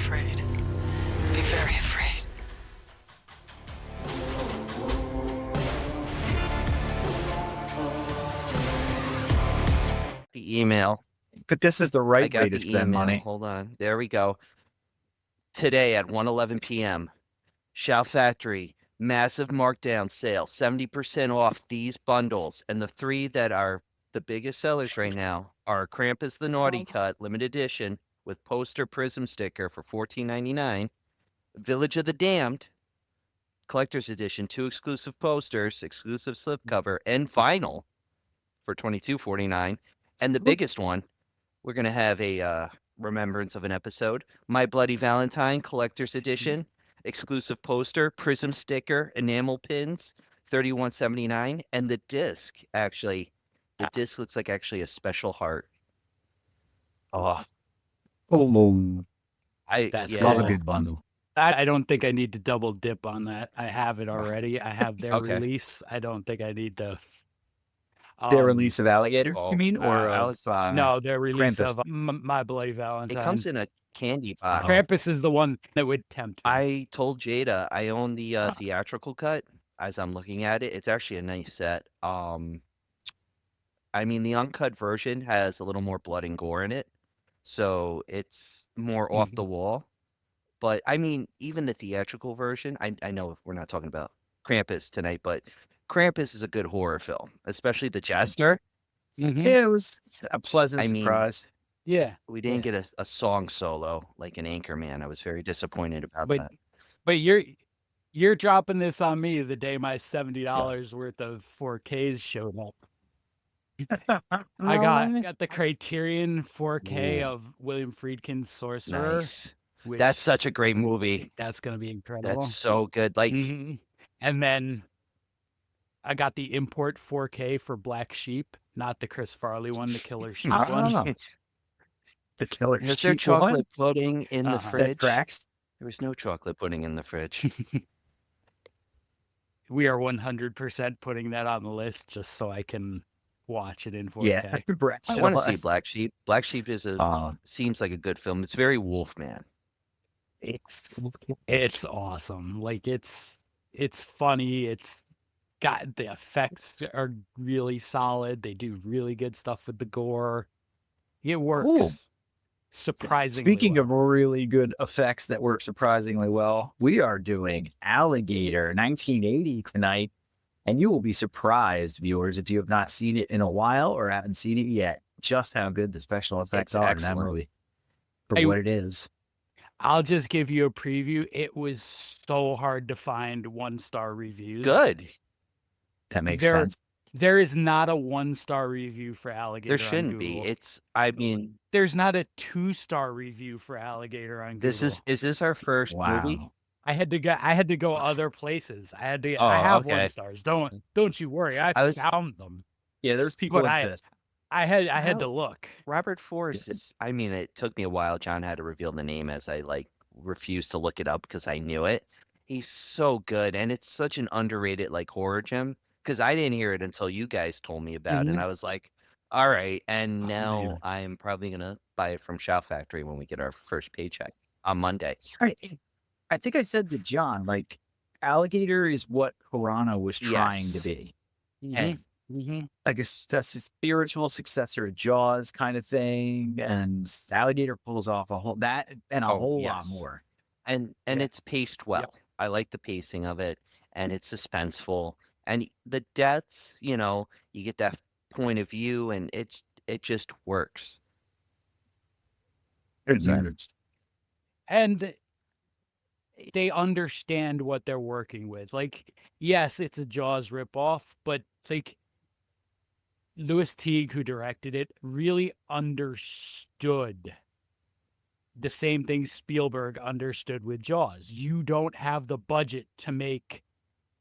afraid. Be very afraid. The email. But this is the I right got way to the spend email. money. Hold on. There we go. Today at 1:11 p.m. Shout Factory, massive markdown sale, 70% off these bundles. And the three that are the biggest sellers right now are Krampus the Naughty Cut, limited edition, with poster prism sticker for $14.99. Village of the Damned, collector's edition, 2 exclusive posters, exclusive slipcover, and vinyl for $22.49. And the biggest one, we're going to have a remembrance of an episode, My Bloody Valentine, collector's edition, exclusive poster, prism sticker, enamel pins, $31.79. And the disc, actually, the disc looks like actually a special heart. Oh, That's yeah. Not a good bundle. I don't think I need to double dip on that. I have it already. I have their Okay. release. I don't think I need to. Their release of Alligator, oh, you mean? Or No, their release Krampus. of My Bloody Valentine. It comes in a candy box. Krampus is the one that would tempt me. I told Jada I own the theatrical cut. As I'm looking at it, it's actually a nice set. I mean, the uncut version has a little more blood and gore in it, so it's more off the wall. But I mean, even the theatrical version, I know we're not talking about Krampus tonight, but Krampus is a good horror film, especially the Jester. Mhm. Yeah, it was a pleasant I mean, surprise. Yeah, We didn't get a song solo like an Anchorman. I was very disappointed about that. but you're dropping this on me the day my $70 worth of 4Ks showed up. I got the Criterion 4K of William Friedkin's Sorcerer. Nice. Which That's such a great movie. that's gonna be incredible. That's so good. Like, Mhm. And then I got the import 4K for Black Sheep, not the Chris Farley one, the Killer Sheep one. The killer. is there chocolate pudding in the Uh-huh. fridge? Cracks. There was no chocolate pudding in the fridge. We are 100% putting that on the list just so I can watch it in 4K. Yeah, I want to see Black Sheep. Black Sheep is seems like a good film. It's very Wolfman. It's awesome. Like it's funny. It's got the effects are really solid. They do really good stuff with the gore. It works. Cool. Surprisingly. Speaking well. of really good effects that work surprisingly well, we are doing Alligator 1980 tonight, and you will be surprised, viewers, if you have not seen it in a while or haven't seen it yet, just how good the special effects are in that movie for what it is. I'll just give you a preview. It was so hard to find 1-star reviews. Good. That makes sense. There is not a 1-star review for Alligator. There shouldn't be. I mean, there's not a 2-star review for Alligator on Google. is this our first movie? I had to go other places. I have 1 stars. Don't you worry. I found them. Yeah, there's people But insist. I had to look. Robert Forrest is, I mean, it took me a while. John had to reveal the name as I refused to look it up because I knew it. He's so good. And it's such an underrated horror gem because I didn't hear it until you guys told me about it. And I was like, all right. And now I'm probably going to buy it from Shout Factory when we get our first paycheck on Monday. I think I said to John, Alligator is what Piranha was trying to be. And like a spiritual successor of Jaws kind of thing. And Alligator pulls off a whole lot more. And it's paced well. Yep. I like the pacing of it, and it's suspenseful. And the deaths, you get that point of view, and it just works. And they understand what they're working with. Yes, it's a Jaws ripoff, but Louis Teague, who directed it, really understood the same thing Spielberg understood with Jaws. You don't have the budget to make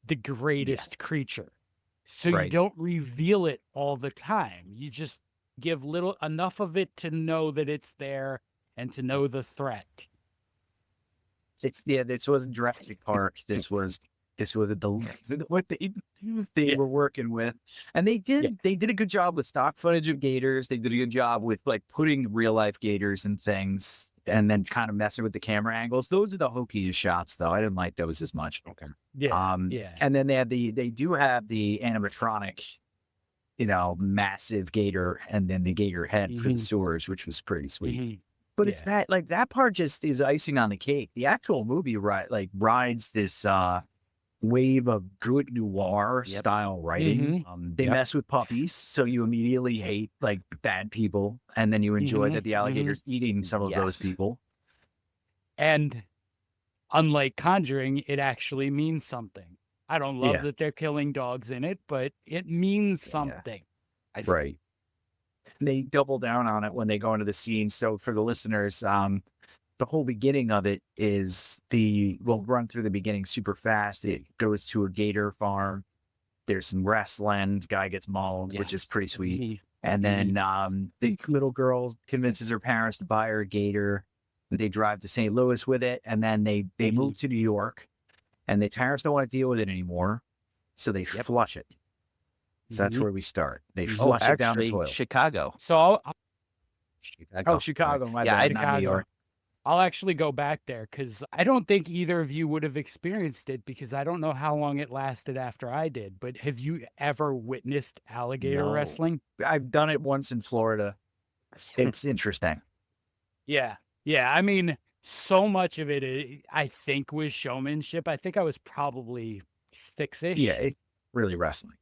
the greatest creature. So you don't reveal it all the time. You just give enough of it to know that it's there and to know the threat. This wasn't Jurassic Park. This was This was what they were working with, and they did a good job with stock footage of gators. They did a good job with like putting real life gators and things, and then kind of messing with the camera angles. Those are the hokiest shots, though. I didn't like those as much. Okay. Yeah. And then they do have the animatronic, massive gator, and then the gator head for the sewers, which was pretty sweet. But it's that part just is icing on the cake. The actual movie rides this wave of good noir style writing. They mess with puppies, so you immediately hate like bad people, and then you enjoy that the alligator's eating some of those people. And unlike Conjuring, it actually means something. I don't love that they're killing dogs in it, but it means something. Right. They double down on it when they go into the scene. So for the listeners, the whole beginning of it is we'll run through the beginning super fast. It goes to a gator farm. There's some wrestling. Guy gets mauled, which is pretty sweet. And then the little girl convinces her parents to buy her a gator. They drive to St. Louis with it. And then they move to New York. And the parents don't want to deal with it anymore. So they flush it. So that's where we start. They flush it down the toilet. Chicago. So Chicago. My Yeah, bad, not New York. I'll actually go back there because I don't think either of you would have experienced it because I don't know how long it lasted after I did. But have you ever witnessed alligator wrestling? I've done it once in Florida. It's interesting. Yeah. I mean, so much of it, I think, was showmanship. I think I was probably 6-ish. Yeah, it's really wrestling.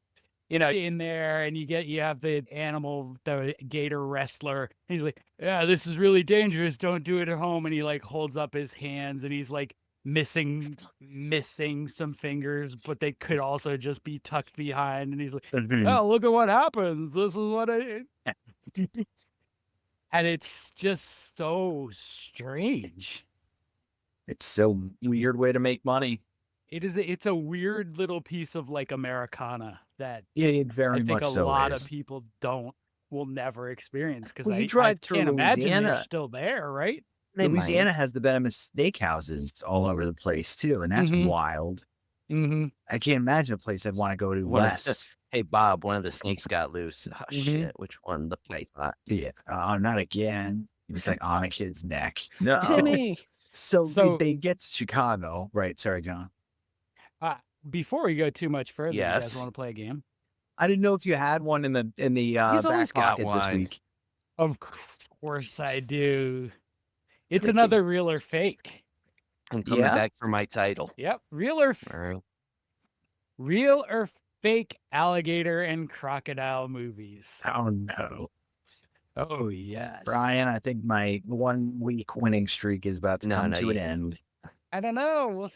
In there, and you have the gator wrestler. And he's like, yeah, this is really dangerous. Don't do it at home. And he like holds up his hands, and he's like missing some fingers, but they could also just be tucked behind. And he's like, oh, look at what happens. This is what I. And it's just so strange. It's so weird way to make money. It's a weird little piece of like Americana that it very I think much a so lot is. of people will never experience because Well, you I drive through can't imagine Louisiana. they're still there, right? Louisiana has the venomous snake houses all over the place too, and that's wild. I can't imagine a place I'd want to go to less. Hey, Bob, one of the snakes got loose. Oh, shit. Which one? The python. Yeah. Not again. It was like on a kid's neck. No. Timmy. So they get to Chicago. Right. Sorry, John. Before we go too much further, you guys Yes. want to play a game? I didn't know if you had one in the He's always back got pocket this one. week. Of course I do. It's Freaking- another real or fake. I'm coming back for my title. Yep. Or- Real or fake alligator and crocodile movies. Oh no. Oh yes. Brian, I think my 1 week winning streak is about to come to an end. I don't know. We'll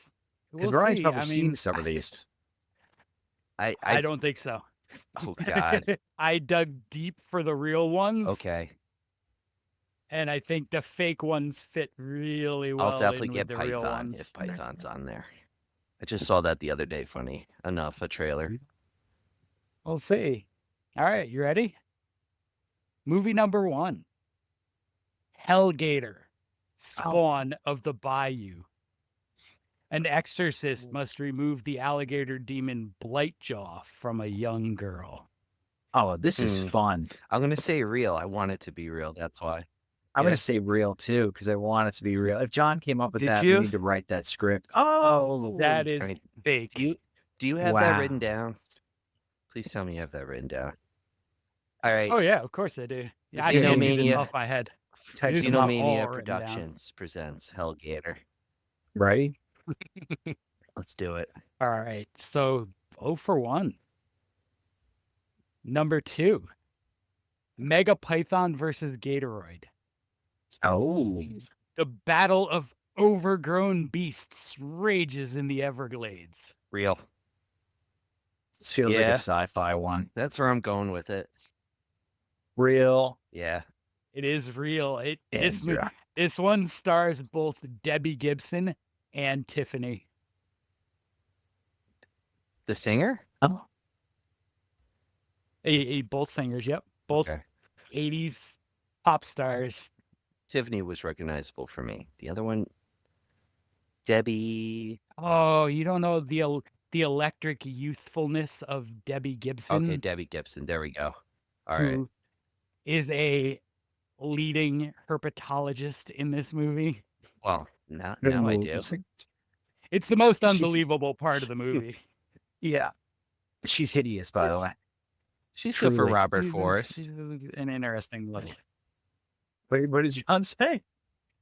Because Brian's see. probably I seen mean, some of these. I don't think so. Oh, God. I dug deep for the real ones. Okay. And I think the fake ones fit really well. I'll definitely in get with the real Python ones. if Python's on there. I just saw that the other day. Funny enough, a trailer. We'll see. All right, you ready? Movie number 1. Hellgator, Spawn of the Bayou. An exorcist must remove the alligator demon Blightjaw from a young girl. Oh, this is fun. I'm going to say real. I want it to be real. That's why. I'm going to say real too, because I want it to be real. If John came up with Did that, you? we need to write that script. Oh, That is right. fake. Do you have Wow. that written down? Please tell me you have that written down. All right. Oh, yeah, of course I do. Yeah, I can't do this Xenomania. off my head. Texas It's not all Xenomania written Productions presents Hellgator. right? Let's do it. All right, so 0 for 1. Number 2. Mega Python versus Gatoroid. Oh, The battle of overgrown beasts rages in the Everglades. Real. this feels like Yeah. a sci-fi one. That's where I'm going with it. Real. Yeah. It is real. It's real. This one stars both Debbie Gibson and Tiffany. The singer? Oh, Both singers, yep. Both Okay. 80s pop stars. Tiffany was recognizable for me. The other one, Debbie. Oh, you don't know the electric youthfulness of Debbie Gibson. Okay, Debbie Gibson. There we go. All right. who is a leading herpetologist in this movie. Well, now I do. It's the most She- unbelievable part of the movie. Yeah. She's hideous, by the way. She's good for Truly. Robert She's- Forrest. She's an interesting look. Wait, what did John say?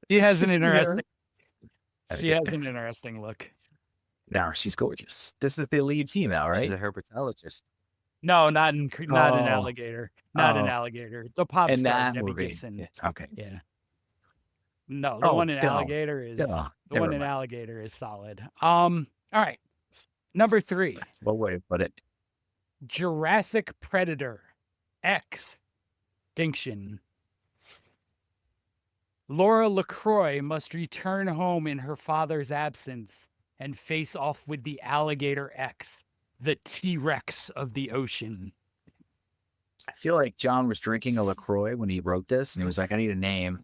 She has an Yeah. interesting. She has an interesting look. No, she's gorgeous. This is the lead female, right? She's a herpetologist. No, not an Oh. alligator. Not an Oh. alligator. The pop In star that Debbie movie. Gibson. Yeah, okay. Yeah. No, the Oh, one in duh. Alligator is Duh. the Never one in mind. Alligator is solid. All right. Number 3, What way to put it? Jurassic Predator Extinction. Laura LaCroix must return home in her father's absence and face off with the Alligator X, the T-Rex of the ocean. I feel like John was drinking a LaCroix when he wrote this, and he was like, I need a name.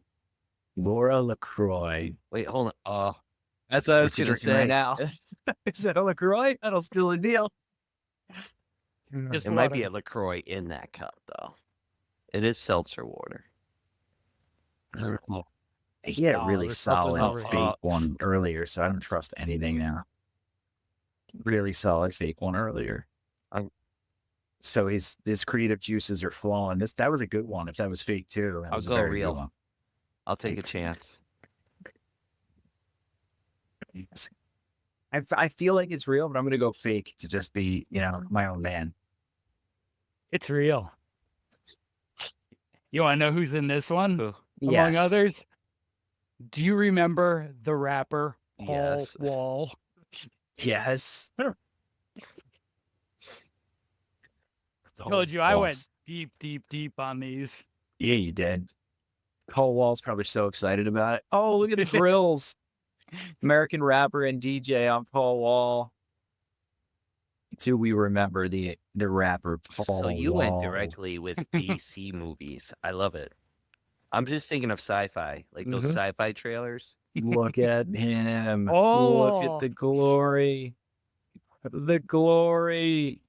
Laura LaCroix. Wait, hold on. That's what I was What's he going to drinking say. right now? Is that a LaCroix? That'll steal a deal. Just It might be water. a LaCroix in that cup, though. It is seltzer water. He had a Oh, really there's seltzer's solid already- fake one earlier, so I don't trust anything now. Really solid fake one earlier. So his creative juices are flowing. That was a good one. If that was fake too, that I'll was a go very good real. one. I'll take a chance. I feel like it's real, but I'm gonna go fake to just be, my own man. It's real. You want to know who's in this one? Who? Among others? Do you remember the rapper Paul Yes. Wall? Yes. Told you I went Walls. deep, deep, deep on these. Yeah, you did. Paul Wall's probably so excited about it. Oh, look at the grills. American rapper and DJ on Paul Wall. Do we remember the rapper Paul So you went Wall? directly with DC movies. I love it. I'm just thinking of sci-fi, like those Mhm. sci-fi trailers. Look at him. Look Oh. at the glory. The glory.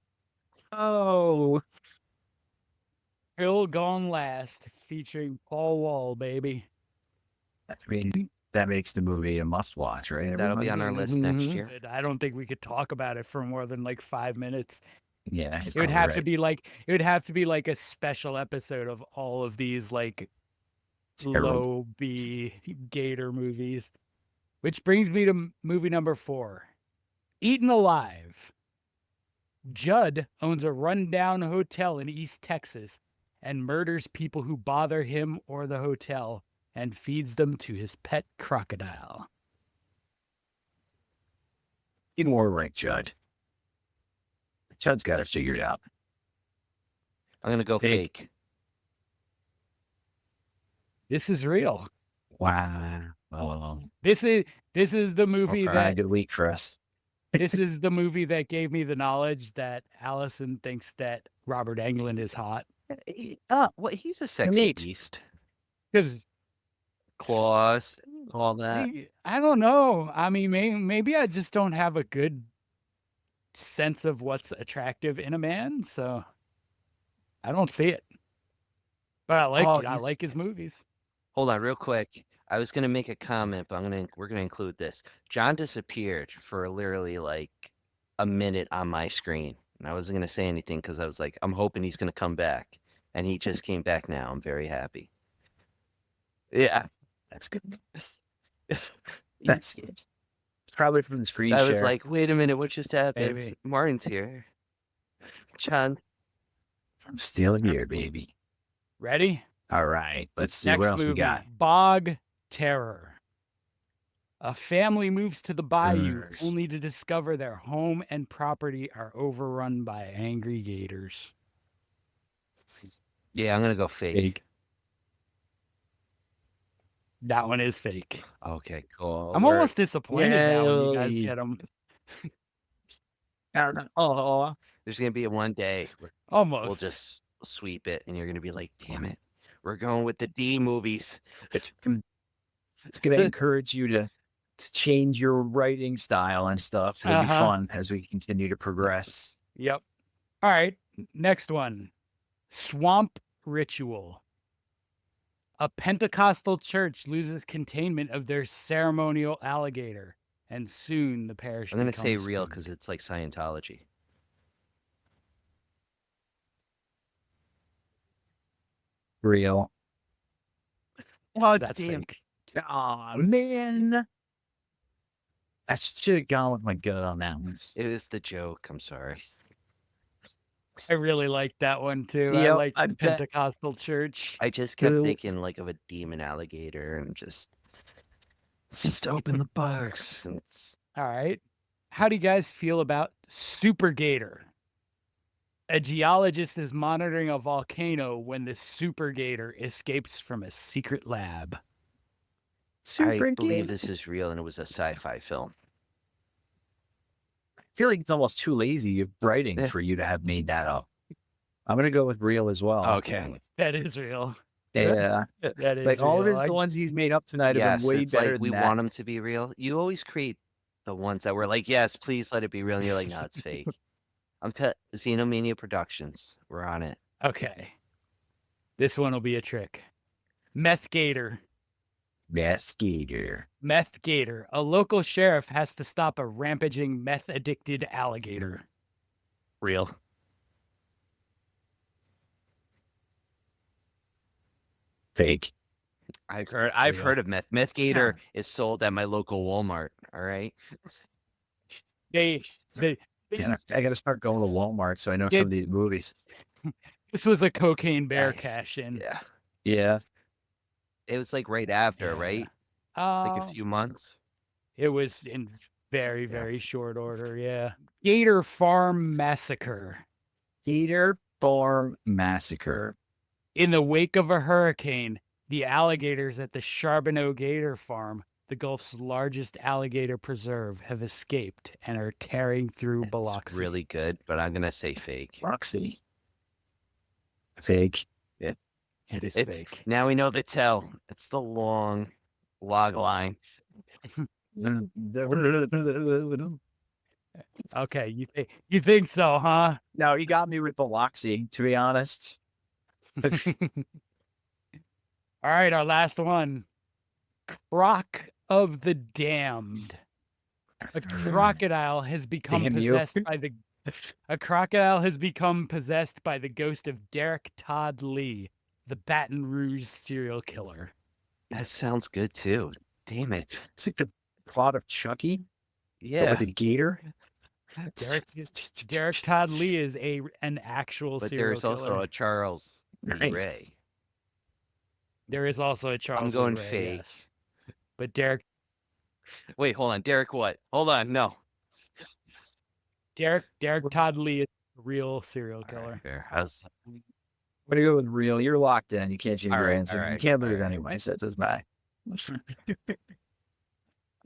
Oh. Hill Gone Last, featuring Paul Wall, baby. I mean, that makes the movie a must watch, right? That'll be on our list next Mhm. year. But I don't think we could talk about it for more than like 5 minutes. Yeah. It would have to be like a special episode of all of these like Terrible. low B gator movies. Which brings me to movie number 4. Eaten Alive. Judd owns a rundown hotel in East Texas and murders people who bother him or the hotel and feeds them to his pet crocodile. In more rank, Judd. Judd's got it figured out. I'm gonna go Fake. fake. This is real. Wow. Well, This is the movie that good week for us. this is the movie that gave me the knowledge that Allison thinks that Robert Englund is hot. Well, he's a sexy Neat. beast. Because Claws, all that. I don't know. I mean, maybe I just don't have a good sense of what's attractive in a man, so I don't see it. But I like his movies. Hold on, real quick. I was gonna make a comment, but we're gonna include this. John disappeared for literally like a minute on my screen, and I wasn't gonna say anything because I was like, I'm hoping he's gonna come back, and he just came back now. I'm very happy. Yeah, That's good. That's good. It's probably from the screen I share. was like, wait a minute, what just happened? Maybe. Martin's here. John, From Still Here, baby. Ready? All right. Let's see Next what else movie, we got. Bog Terror. A family moves to the bayou Terrors. only to discover their home and property are overrun by angry gators. yeah, I'm gonna go fake. That one is fake. Okay, cool. I'm We're- almost disappointed now when you guys Yay. get them. Oh, There's gonna be a one day where Almost. we'll just sweep it, and you're gonna be like, damn it, we're going with the D movies. it's going to encourage you to to change your writing style and stuff. It'll be Uh-huh. fun as we continue to progress. Yep. All right. Next one. Swamp ritual. A Pentecostal church loses containment of their ceremonial alligator, and soon the parish I'm gonna say becomes real food. because it's like Scientology. Real. Oh That's fake. Oh, man. I should have gone with my gut on that one. It was the joke. I'm sorry. I really liked that one too. I Yep, liked I the bet. Pentecostal church. I just kept Cool. thinking like of a demon alligator and just let's just open the box. And All right. How do you guys feel about super gator? A geologist is monitoring a volcano when the super gator escapes from a secret lab. Super I believe Gator. this is real and it was a sci-fi film. I feel like it's almost too lazy of writing Yeah. for you to have made that up. I'm gonna go with real as well. Okay. That is real. Yeah. That is Like all of real. the ones he's made up tonight have Yes, been way it's better like we than that. want them to be real. You always create the ones that were like, yes, please let it be real. And you're like, no, it's fake. Xenomania Productions. We're on it. Okay. This one will be a trick. Meth gator. Yes, Gator. Meth gator. A local sheriff has to stop a rampaging meth addicted alligator. Real. Fake. I've Real. heard of meth. Meth Gator is sold at my local Walmart. All right. They Yeah, I gotta start going to Walmart so I know Yeah. some of these movies. This was a cocaine bear Yeah. cash in. Yeah. Yeah. It was like right after, Yeah. right? Like a Uh, few months. It was in very, Yeah. very short order. Yeah. Gator Farm Massacre. Gator Farm Massacre. In the wake of a hurricane, the alligators at the Charbonneau Gator Farm, the Gulf's largest alligator preserve, have escaped and are tearing through It's Biloxi. really good, but I'm gonna say fake. Roxy. Fake. It is It's fake. now we know the tell. It's the long log line. Okay, you think so, huh? No, he got me with Biloxi, to be honest. All right, our last one. Croc of the Damned. A crocodile has become Damn you. possessed by the a crocodile has become possessed by the ghost of Derek Todd Lee, the Baton Rouge serial killer. That sounds good too. Damn it. It's like the plot of Chucky, but Yeah. with a gator. Derek Todd Lee is an actual But serial there's killer. also a Charles Lee Nice. Ray. There is also a Charles. going Lee Ray, fake. yes. But Derek Wait, hold on. Derek what? Hold on. No. Todd Lee is a real serial All killer. right, fair. I'm When you go with real, you're locked in. You can't change All your right, answer. all You right, can't all lose right. anyway, so it doesn't matter.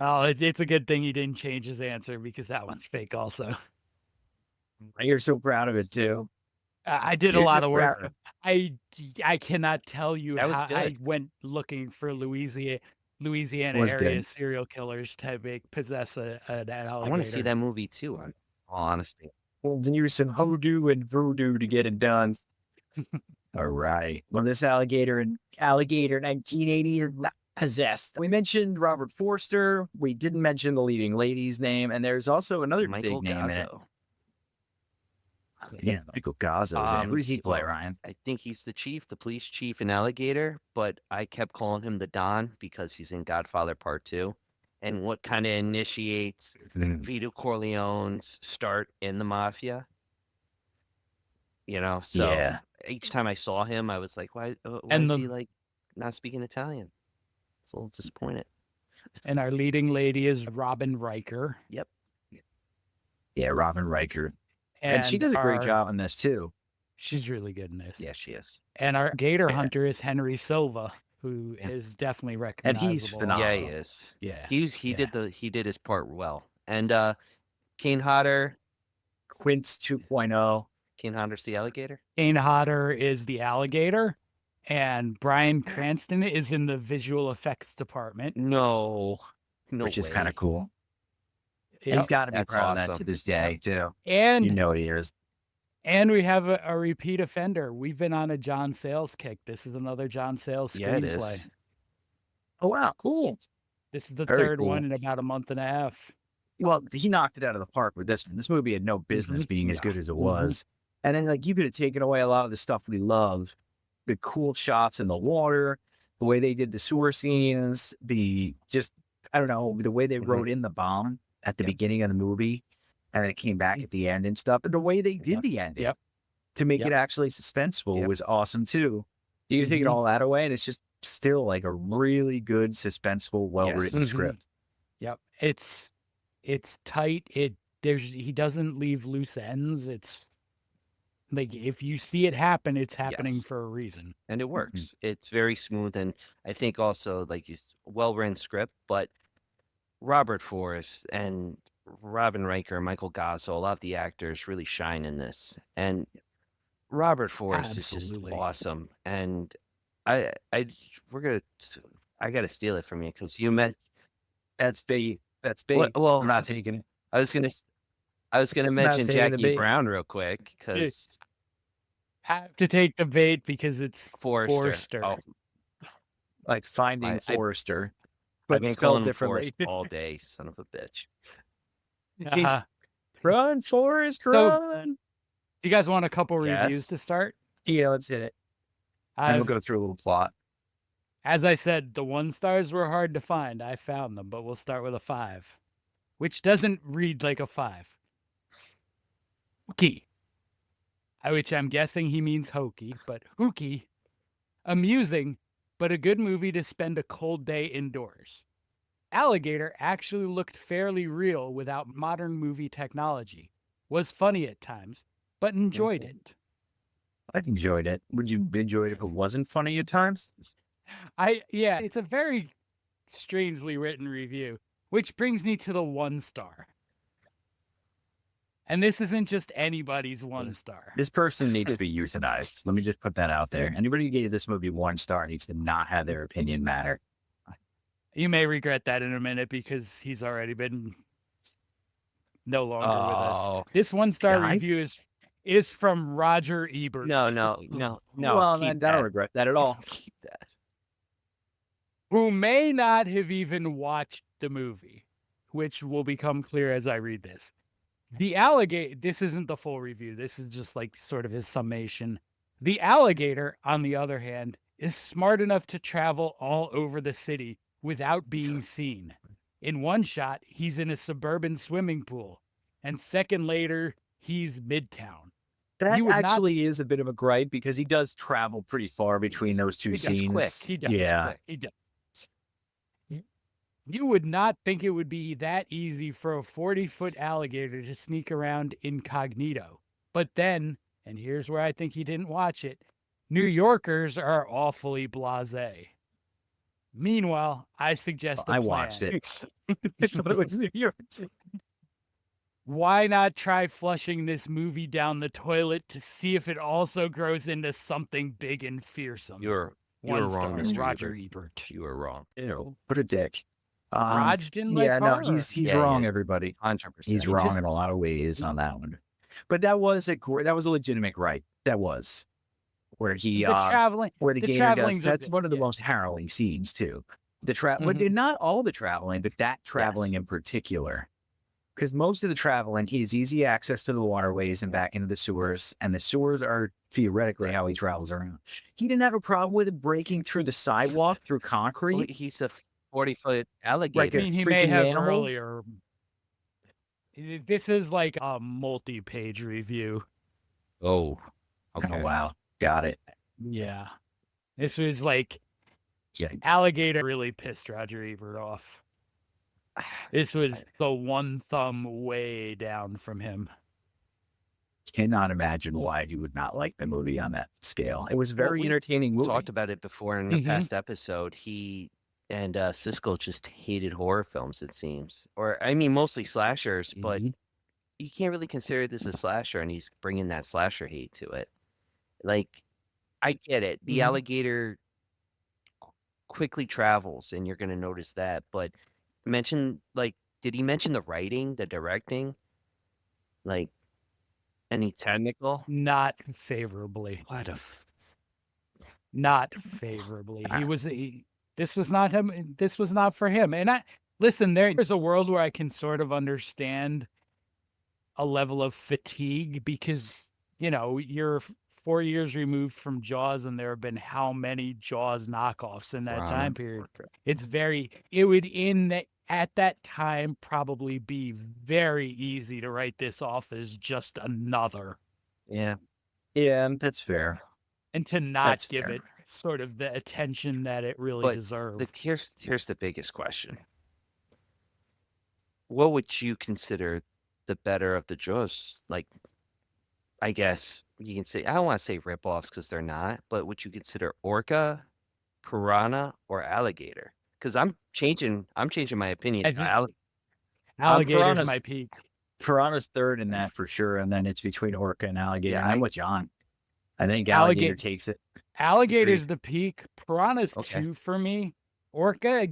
Oh, it's a good thing he didn't change his answer because that one's fake also. You're so proud of it too. I did a You're lot so of proud work. of I cannot tell you That was how I good. went looking for Louisiana Was area good. serial killers to possess an alligator. I want to see that movie too. On all honesty. Well, then use some hoodoo and voodoo to get it done. All right. Well, this alligator 1980 is not possessed. We mentioned Robert Forster. We didn't mention the leading lady's name, and there's also another Michael big name in it. Gazzo. Yeah, Michael Gazzo's in it. Who does he play, well, Ryan? I think he's the chief, the police chief in Alligator, but I kept calling him the Don because he's in Godfather Part 2. And what kind of initiates Vito Corleone's start in the mafia? You know, so Yeah. each time I saw him, I was like, why And is the- he like not speaking Italian? It's a little disappointed. And our leading lady is Robin Riker. Yep. Yeah, Robin Riker. And she does a great job in this too. She's really good in this. Yeah, she is. And our gator Yeah. hunter is Henry Silva, who is definitely And recognizable. he's phenomenal. Yeah, he is. Yeah. He did his part well. And Kane Hodder, Quince 2.0. Kane Hodder's the alligator. Kane Hodder is the alligator, and Bryan Cranston is in the visual effects department. No. No which is way. kind of cool. Yep. He's got to be That's proud of that to awesome. this day, too. And You know he is. and we have a repeat offender. We've been on a John Sayles kick. This is another John Sayles Yeah, it screenplay. is. Oh, wow. Cool. This is the Very third one cool. in about a month and a half. Well, he knocked it out of the park with this one. This movie had no business being as good as it was. And then, like, you could have taken away a lot of the stuff we love, the cool shots in the water, the way they did the sewer scenes, I don't know, the way they wrote in the bomb at the beginning of the movie, and then it came back at the end and stuff. And the way they did the ending to make it actually suspenseful was awesome, too. You can take all that away, and it's just still like a really good, suspenseful, well-written script. Yep. It's tight. He doesn't leave loose ends. It's like if you see it happen, it's happening for a reason. And it works. It's very smooth, and I think also like well-written script. But Robert Forrest and Robin Riker, Michael Gazzo, a lot of the actors really shine in this. And Robert Forrest is just awesome. And I gotta steal it from you because you met. That's bait. That's bait. Well, I'm not taking it. I was gonna mention taking the Jackie bait. Brown real quick because Have to take the bait because it's Forrester. Oh, Like Finding Forrester, but I've been spelled calling him differently. Forrest all day, son of a bitch. Run, Forrest, So- run. Do you guys want a couple Yes. reviews to start? Yeah, let's hit it. And we'll go through a little plot. As I said, the 1 stars were hard to find. I found them, but we'll start with a 5, which doesn't read like a 5. Hooky, which I'm guessing he means hokey, but hooky. Amusing, but a good movie to spend a cold day indoors. Alligator actually looked fairly real without modern movie technology. Was funny at times, but enjoyed it. I enjoyed it. Would you enjoy it if it wasn't funny at times? Yeah, it's a very strangely written review, which brings me to the 1 star. And this isn't just anybody's 1 star. This person needs to be euthanized. Let me just put that out there. Anybody who gave this movie 1 star needs to not have their opinion matter. You may regret that in a minute because he's already been no longer with us. This 1 star review is from Roger Ebert. No. Well, keep then I don't that. regret that at all. Keep that. Who may not have even watched the movie, which will become clear as I read this. The alligator, this isn't the full review. This is just like sort of his summation. The alligator, on the other hand, is smart enough to travel all over the city without being seen. In one shot, he's in a suburban swimming pool, and second later, he's midtown. That You would not- actually is a bit of a gripe because he does travel pretty far between those two He does scenes. quick. He does. Yeah. He does. You would not think it would be that easy for a 40-foot alligator to sneak around incognito. But then, and here's where I think he didn't watch it, New Yorkers are awfully blasé. Meanwhile, I suggest a I plan. watched it. I thought it was New York. Why not try flushing this movie down the toilet to see if it also grows into something big and fearsome? You're 1 wrong, star, Mr. Roger Ebert. Ebert. You were wrong. Ew, what a dick. Raj didn't like yeah, no, horror. he's Yeah, wrong, yeah. everybody. 100%. He's wrong in a lot of ways on that one. But that was a legitimate gripe. That was where he The traveling. where the the gator does. traveling's That's okay, one of the yeah. most harrowing scenes too. But not all the traveling, but that traveling in particular. Because most of the traveling, he has easy access to the waterways and back into the sewers, and the sewers are theoretically how he travels around. He didn't have a problem with it breaking through the sidewalk through concrete. Well, he's a 40-foot alligator. I mean, he may freaking have animal. earlier. This is like a multi-page review. Oh, okay. Oh wow, got it. Yeah. This was like Yikes. Alligator really pissed Roger Ebert off. This was the 1 thumb way down from him. Cannot imagine why he would not like the movie on that scale. It was a very we entertaining movie. Talked about it before in a past episode. He and Siskel just hated horror films, it seems. Or, I mean, mostly slashers, but you can't really consider this a slasher, and he's bringing that slasher hate to it. Like, I get it. The alligator quickly travels, and you're going to notice that, but mention did he mention the writing, the directing? Like any technical? Not favorably. What a Not favorably. This was not him. This was not for him. And listen, there's a world where I can sort of understand a level of fatigue because, you're 4 years removed from Jaws and there have been how many Jaws knockoffs in that time period. It would at that time probably be very easy to write this off as just another. Yeah. Yeah, that's fair. And to not That's give fair. it sort of the attention that it really But deserved. here's the biggest question. What would you consider the better of the Jaws? Like, I guess you can say, I don't want to say ripoffs because they're not, but would you consider Orca, Piranha, or Alligator? Because I'm changing my opinion I to think- Alligator's Piranha's- my peak. Piranha's third in that for sure, and then it's between Orca and Alligator. Yeah, I'm with John. I think Alligator takes it. Alligator's the peak. Piranha's Okay. 2 for me. Orca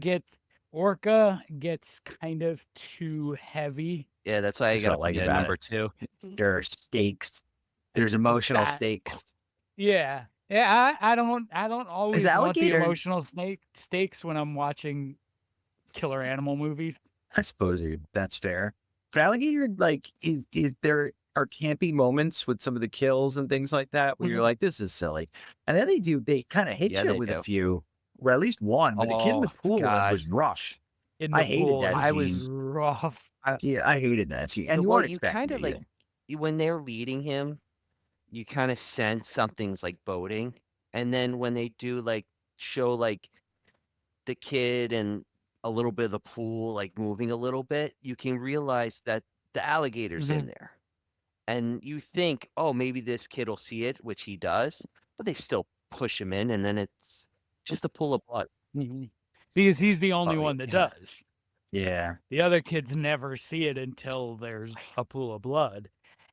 gets kind of too heavy. Yeah, that's why I That's got what I like to about number it. 2. There are stakes. There's emotional That- stakes. Yeah. Yeah, I don't always want the Alligator- emotional stakes when I'm watching killer animal movies. I suppose that's fair. But Alligator, like, is there are campy moments with some of the kills and things like that where you're like, this is silly. And then they kind of hit Yeah, you they with do. a few, or at least one. But the kid in the Oh, pool one God. was rough. In the I hated pool, that I was scene. rough. I hated that scene. And you Well, weren't you expecting kind of it like either. when they're leading him, you kind of sense something's like boating, and then when they do show the kid and a little bit of the pool like moving a little bit, you can realize that the alligator's in there, and you think, oh, maybe this kid will see it, which he does, but they still push him in, and then it's just a pool of blood. Because he's the only Oh, one that yeah. does. Yeah. The other kids never see it until there's a pool of blood.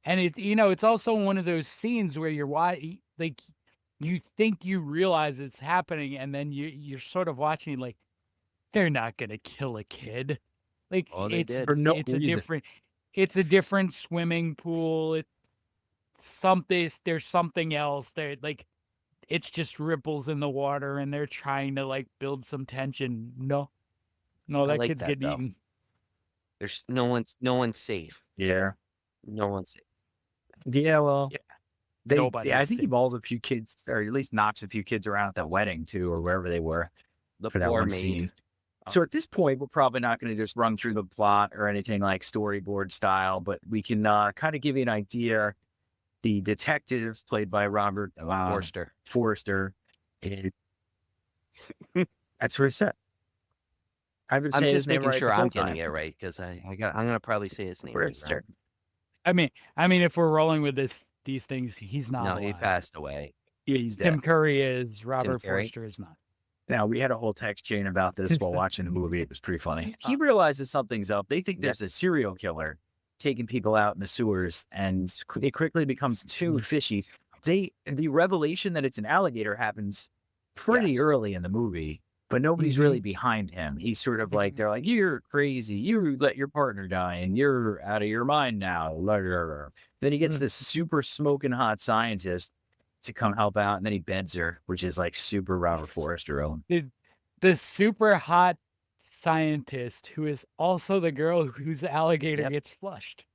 And it's also one of those scenes where you think you realize it's happening, and then you're sort of watching like they're not gonna kill a kid. Like Oh, they did. For no it's reason. it's a different swimming pool. There's something else there. Like it's just ripples in the water, and they're trying to like build some tension. No, I that like kid's that, getting though. eaten. There's no one's safe. Yeah. No one's safe. Yeah, well, Yeah. Nobody's I think he safe. mauls a few kids, or at least knocks a few kids around at that wedding too, or wherever they were. The For that poor one maid. scene. So at this point, we're probably not going to just run through the plot or anything like storyboard style, but we can kind of give you an idea. The detective, played by Robert Forster. That's what he said. I'm just making sure I'm getting it right because I'm gonna probably say his name. Forster. I mean, if we're rolling with these things, he's not. No, he alive. passed away. Yeah, he's dead. Tim Curry is. Robert Curry? Forster is not. Now, we had a whole text chain about this while watching the movie. It was pretty funny. He realizes something's up. They think there's a serial killer taking people out in the sewers, and it quickly becomes too fishy. The revelation that it's an alligator happens pretty Yes. early in the movie, but nobody's really behind him. He's sort of like, they're like, you're crazy. You let your partner die, and you're out of your mind now. Then he gets this super smoking hot scientist to come help out, and then he beds her, which is like super Robert Forster. The super hot scientist who is also the girl whose alligator gets flushed.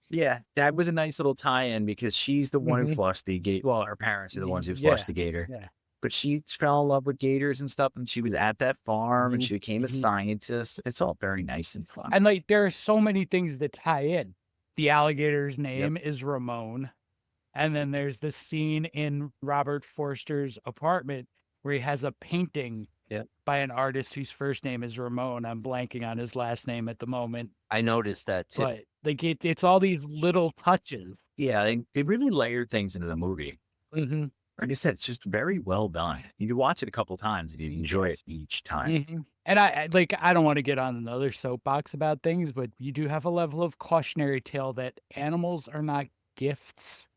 Yeah, that was a nice little tie-in because she's the one who flushed the gator. Well, her parents are the ones who flushed the gator. Yeah. But she fell in love with gators and stuff, and she was at that farm, and she became a scientist. It's all very nice and fun. And like there are so many things that tie in. The alligator's name is Ramon. And then there's this scene in Robert Forster's apartment where he has a painting by an artist whose first name is Ramon. I'm blanking on his last name at the moment. I noticed that too. But like it's all these little touches. Yeah, they really layered things into the movie. Mm-hmm. Like I said, it's just very well done. You can watch it a couple times and you enjoy it each time. And I don't want to get on another soapbox about things, but you do have a level of cautionary tale that animals are not gifts.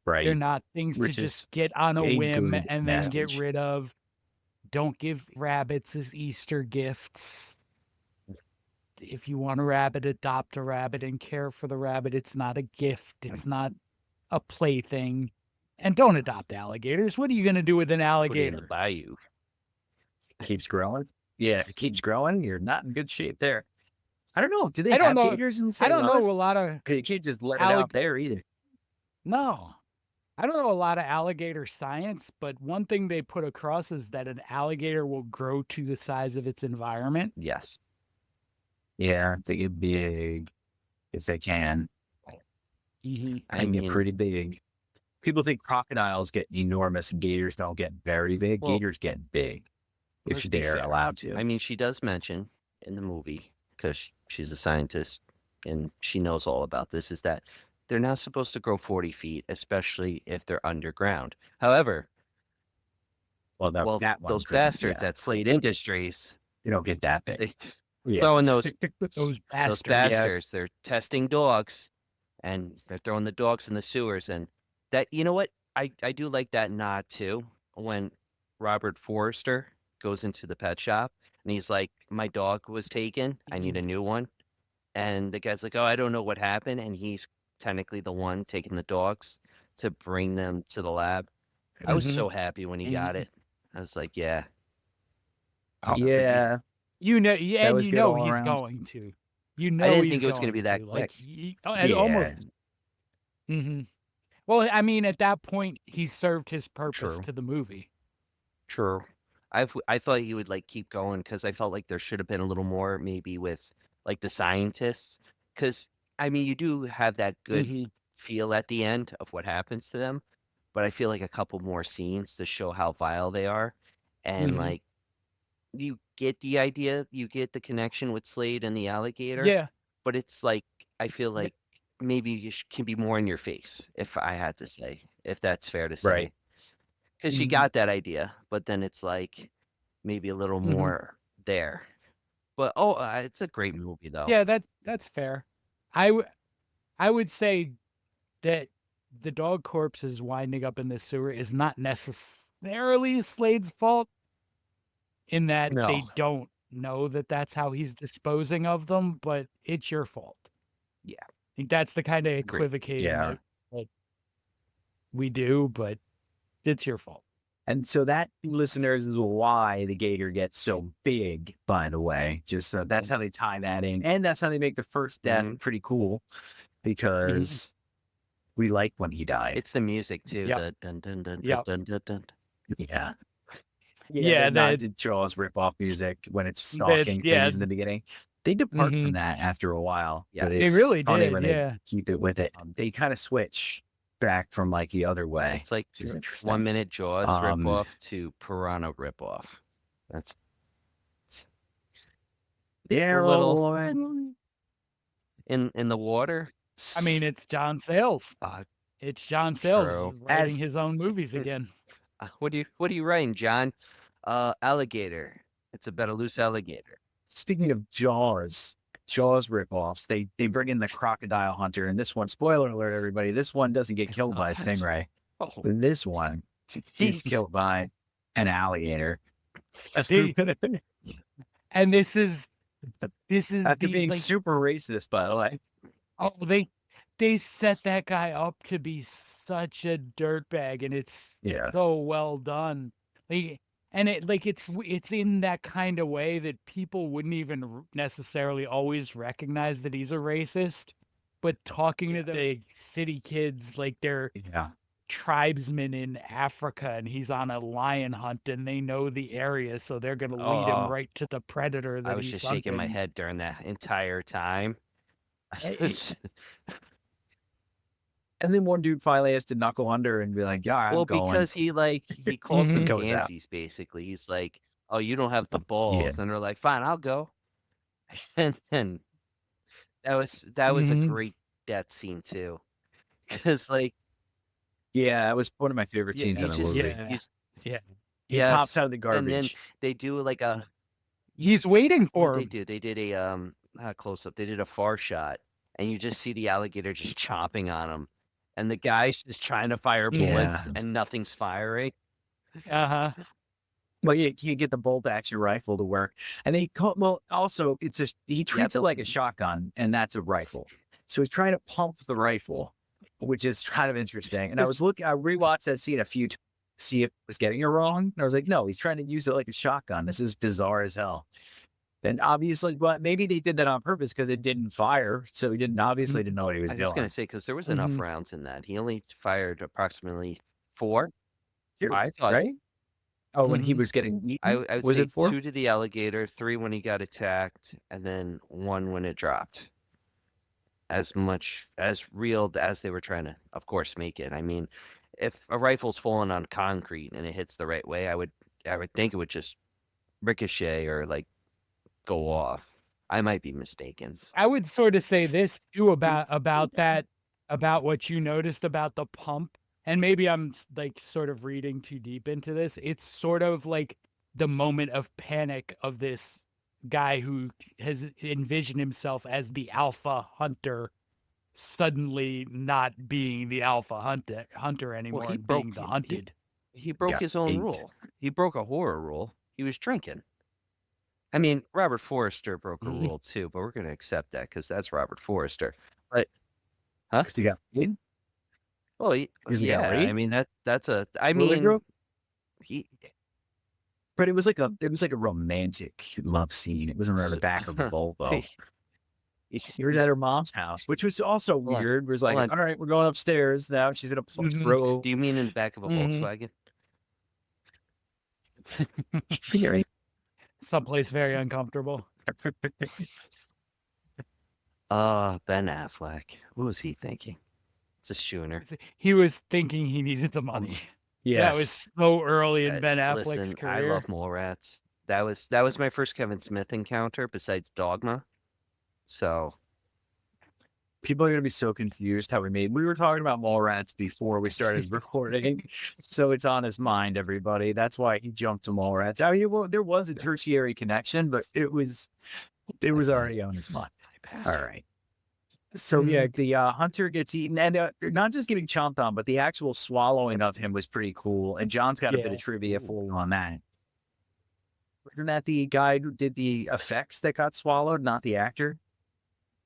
Right. They're not things to Which just is get on a a whim good and then get message. rid of. Don't give rabbits as Easter gifts. if you want a rabbit, adopt a rabbit and care for the rabbit. It's not a gift. It's not a plaything. And don't adopt alligators. What are you going to do with an Put it in the alligator? bayou. Keeps growing. Yeah, if it keeps growing, you're not in good shape there. I don't know. Do they I don't have know. gators in I St. don't know Louis? a lot of 'Cause you can't just let it out there either. no. I don't know a lot of alligator science, but one thing they put across is that an alligator will grow to the size of its environment. Yes. Yeah, they get big if they can. I I get mean, pretty big. People think crocodiles get enormous and gators don't get very big. Well, Gators get big if let's be they're fair. allowed to. I mean, she does mention in the movie, because she's a scientist and she knows all about this, is that they're not supposed to grow 40 feet, especially if they're underground. However, well, that one those couldn't, bastards yeah. at Slade Industries, They don't get that big. they Yeah. throwing those those bastards. bastards. They're testing dogs, and they're throwing the dogs in the sewers. And that, you know what? I do like that nod too. When Robert Forrester goes into the pet shop and he's like, "My dog was taken. I need a new one." And the guy's like, "Oh, I don't know what happened." And he's technically the one taking the dogs to bring them to the lab. I was so happy when he got it. I was like, yeah. I was like, Yeah. You know, yeah, That and was you good know all he's around. going to. You know, I didn't he's think it was going to be that to. quick. And Yeah. almost. Well, I mean, at that point, he served his purpose True. to the movie. True. I thought he would like keep going because I felt like there should have been a little more maybe with like the scientists. Because I mean, you do have that good feel at the end of what happens to them, but I feel like a couple more scenes to show how vile they are, and like you get the idea, you get the connection with Slade and the alligator. Yeah. But it's like I feel like maybe you can be more in your face, if I had to say, if that's fair to say. Right. Because she got that idea, but then it's like maybe a little more there. But it's a great movie though. Yeah, that's fair. I would say that the dog corpses winding up in the sewer is not necessarily Slade's fault, in that No. they don't know that that's how he's disposing of them, but it's your fault. Yeah. I think that's the kind of Agreed. equivocating Yeah. that we do, but it's your fault. And so that, listeners, is why the gator gets so big, by the way. Just that's how they tie that in. And that's how they make the first death pretty cool, because we like when he died. It's the music too. Yep. The dun dun dun Yep. dun dun dun. Yeah. Yeah, not that- the Jaws rip-off music when it's stalking things in the beginning. They depart from that after a while. Yeah. But They it's really funny did, when yeah. they keep it with it. They kind of switch back from like the other way. It's like which is interesting. 1 minute Jaws Um, ripoff to Piranha ripoff. That's They're a little- all in the water. I mean, it's John Sayles. Uh, It's John Sayles true. writing As- his own movies again. what are you writing, John? Alligator. It's about a loose alligator. Speaking of Jaws ripoffs, they bring in the crocodile hunter, and this one, spoiler alert, everybody, this one doesn't get killed by a stingray. Oh, But this one gets killed by an alligator. And this is After the, being like, super racist, by the way. oh, they set that guy up to be such a dirtbag, and it's Yeah. so well done. Like, and it's in that kind of way that people wouldn't even necessarily always recognize that he's a racist, but talking to the city kids like they're Yeah. tribesmen in Africa, and he's on a lion hunt, and they know the area, so they're gonna lead him Oh. right to the predator that I was he's just shaking my hunting. head during that entire time. And then one dude finally has to knuckle under and be like, yeah, I'm Well, going. because he calls them Goes out. pansies, basically. He's like, "Oh, you don't have the balls," Yeah. and they're like, "Fine, I'll go." And then that was a great death scene too, because like Yeah, that was one of my favorite scenes you in the just- movie. He yes, pops out of the and then garbage. they do like a He's waiting for what they him. do. They did a close up. They did a far shot, and you just see the alligator just chomping on him, and the guy's just trying to fire bullets, Yeah. and nothing's firing. Uh-huh. Well, you can't get the bolt action rifle to work. And they call, well, also, he treats it like a shotgun, and that's a rifle. So he's trying to pump the rifle, which is kind of interesting. And I rewatched that scene a few times to see if it was getting it wrong. And I was like, no, he's trying to use it like a shotgun. This is bizarre as hell. And obviously, but maybe they did that on purpose because it didn't fire. So he didn't know what he was I doing. was just gonna say because there was enough rounds in that. He only fired approximately 4. I thought right? Oh, when he was getting eaten? I would was say it 4? 2 to the alligator, 3 when he got attacked, and then 1 when it dropped. As much as real as they were trying to, of course, make it. I mean, if a rifle's falling on concrete and it hits the right way, I would think it would just ricochet or like go off. I might be mistaken. I would sort of say this too about that, about what you noticed about the pump. And maybe I'm like sort of reading too deep into this. It's sort of like the moment of panic of this guy who has envisioned himself as the alpha hunter suddenly not being the alpha hunter anymore, he and broke being the hunted. He broke Got his own ate. rule. He broke a horror rule. He was drinking. I mean, Robert Forrester broke a rule too, but we're going to accept that because that's Robert Forrester. But, huh? He got eaten? Well, Is he yeah. outraged? I mean that's a. I Really, mean, bro? he. But it was like a romantic love scene. It wasn't around the back of the Volvo. She was at her mom's house, which was also Hold on. weird. It was like, Hold on. all right, we're going upstairs now. She's in a throw. Do you mean in the back of a Volkswagen? Someplace very uncomfortable. Ben Affleck. What was he thinking? It's a schooner. He was thinking he needed the money. Yes. That was so early in Ben Affleck's Listen, career. I love mole rats. That was my first Kevin Smith encounter besides Dogma. So People are going to be so confused how we were talking about mole rats before we started recording. So it's on his mind, everybody. That's why he jumped to mole rats. I mean, there was a tertiary connection, but it was already on his mind. All right. So yeah, the hunter gets eaten, and not just getting chomped on, but the actual swallowing of him was pretty cool. And John's got a bit of trivia for you on that. Wasn't that the guy who did the effects that got swallowed, not the actor?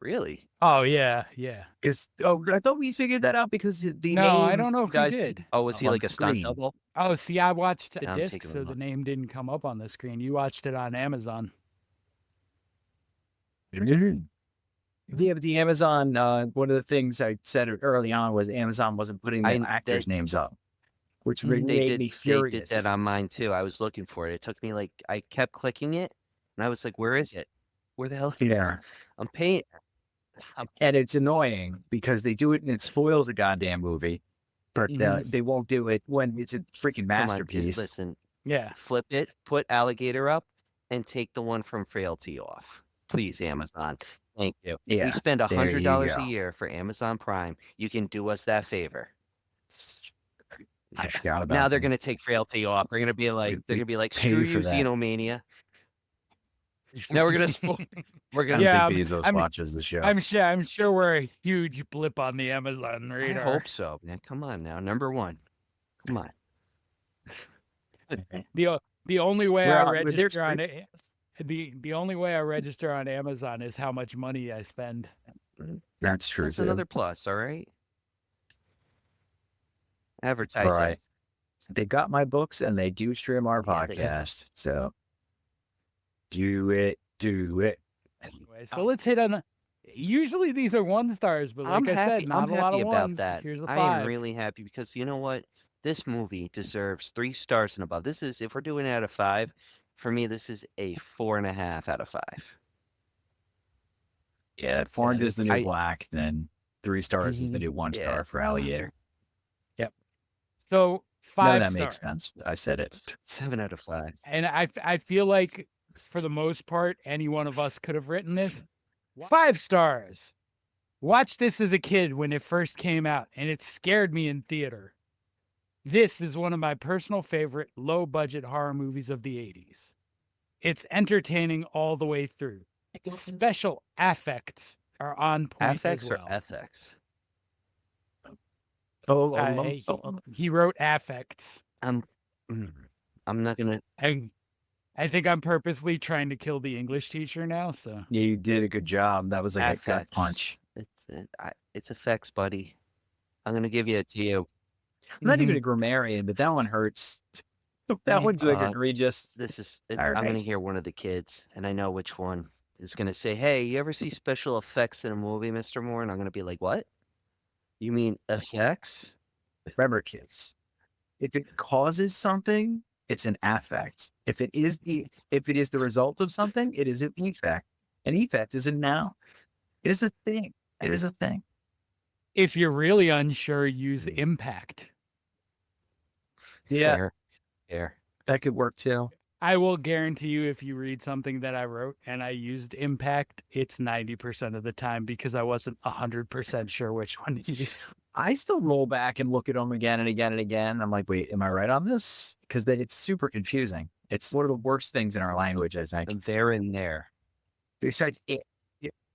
really, Oh yeah. Because I thought we figured that out because the No, name I don't know if you guys we did. was he on like a stunt screen. double? Oh, see, I watched the I'm disc, taking so a the look. name didn't come up on the screen. You watched it on Amazon. Yeah, but the Amazon, one of the things I said early on was Amazon wasn't putting the actors' names up, which made me They furious. did that on mine too. I was looking for it. It took me like I kept clicking it, and I was like, "Where is it? Where the hell is it?" Yeah. I'm paying. And it's annoying because they do it and it spoils a goddamn movie, but they won't do it when it's a freaking Come on, masterpiece. listen, Yeah. flip it, put Alligator up, and take the one from Frailty off, please, Amazon. Thank you. Yeah, We spend there you $100 a go. year for Amazon Prime. You can do us that favor. I forgot about Now they're that. gonna take Frailty off. They're gonna be like, We pay screw for you, that. Xenomania. Now we're gonna we're I gonna. don't think Bezos watches the show. I'm sure we're a huge blip on the Amazon I radar. hope so, man. Come on now, number 1. Come on. The only way We're I on- we're there register on it, the only way I register on Amazon is how much money I spend. That's true. That's too. another plus. All right. Advertising. All right. They got my books and they do stream our Yeah, they- podcast. So do it. Anyway, so let's hit on. Usually these are 1 stars, but like I'm I happy. said, not I'm a lot happy of about ones. that. Here's a I 5. am really happy because you know what? This movie deserves 3 stars and above. This is, if we're doing it out of 5, for me, this is a 4.5 out of 5. Yeah, if orange is the new I- black, then 3 stars is the new 1 Yeah. star for Alligator. So 5 None of that stars. makes sense. I said it. 7 out of 5. And I feel like for the most part, any one of us could have written this. 5 stars. Watched this as a kid when it first came out, and it scared me in theater. This is one of my personal favorite low-budget horror movies of the 80s. It's entertaining all the way through. Special affects are on point Affects as or well. ethics? Oh, He wrote affects. Mm. I'm not gonna. I think I'm purposely trying to kill the English teacher now. So Yeah, you did a good job. That was like a gut Affects. punch. It's effects, buddy. I'm gonna give it to you. I'm not even a grammarian, but that one hurts. That one's like egregious. I'm gonna right. hear one of the kids, and I know which one is gonna say, "Hey, you ever see special effects in a movie, Mr. Moore?" And I'm gonna be like, "What? You mean effects?" Remember, kids, if it causes something, it's an affect. If it is the result of something, it is an effect. An effect is a noun. It is a thing. It is a thing. if you're really unsure, use impact. Yeah. Fair. That could work too. I will guarantee you, if you read something that I wrote and I used impact, it's 90% of the time because I wasn't 100% sure which one to use. I still roll back and look at them again and again and again. I'm like, wait, am I right on this? Because it's super confusing. It's one of the worst things in our language, I think. There and there. Besides it,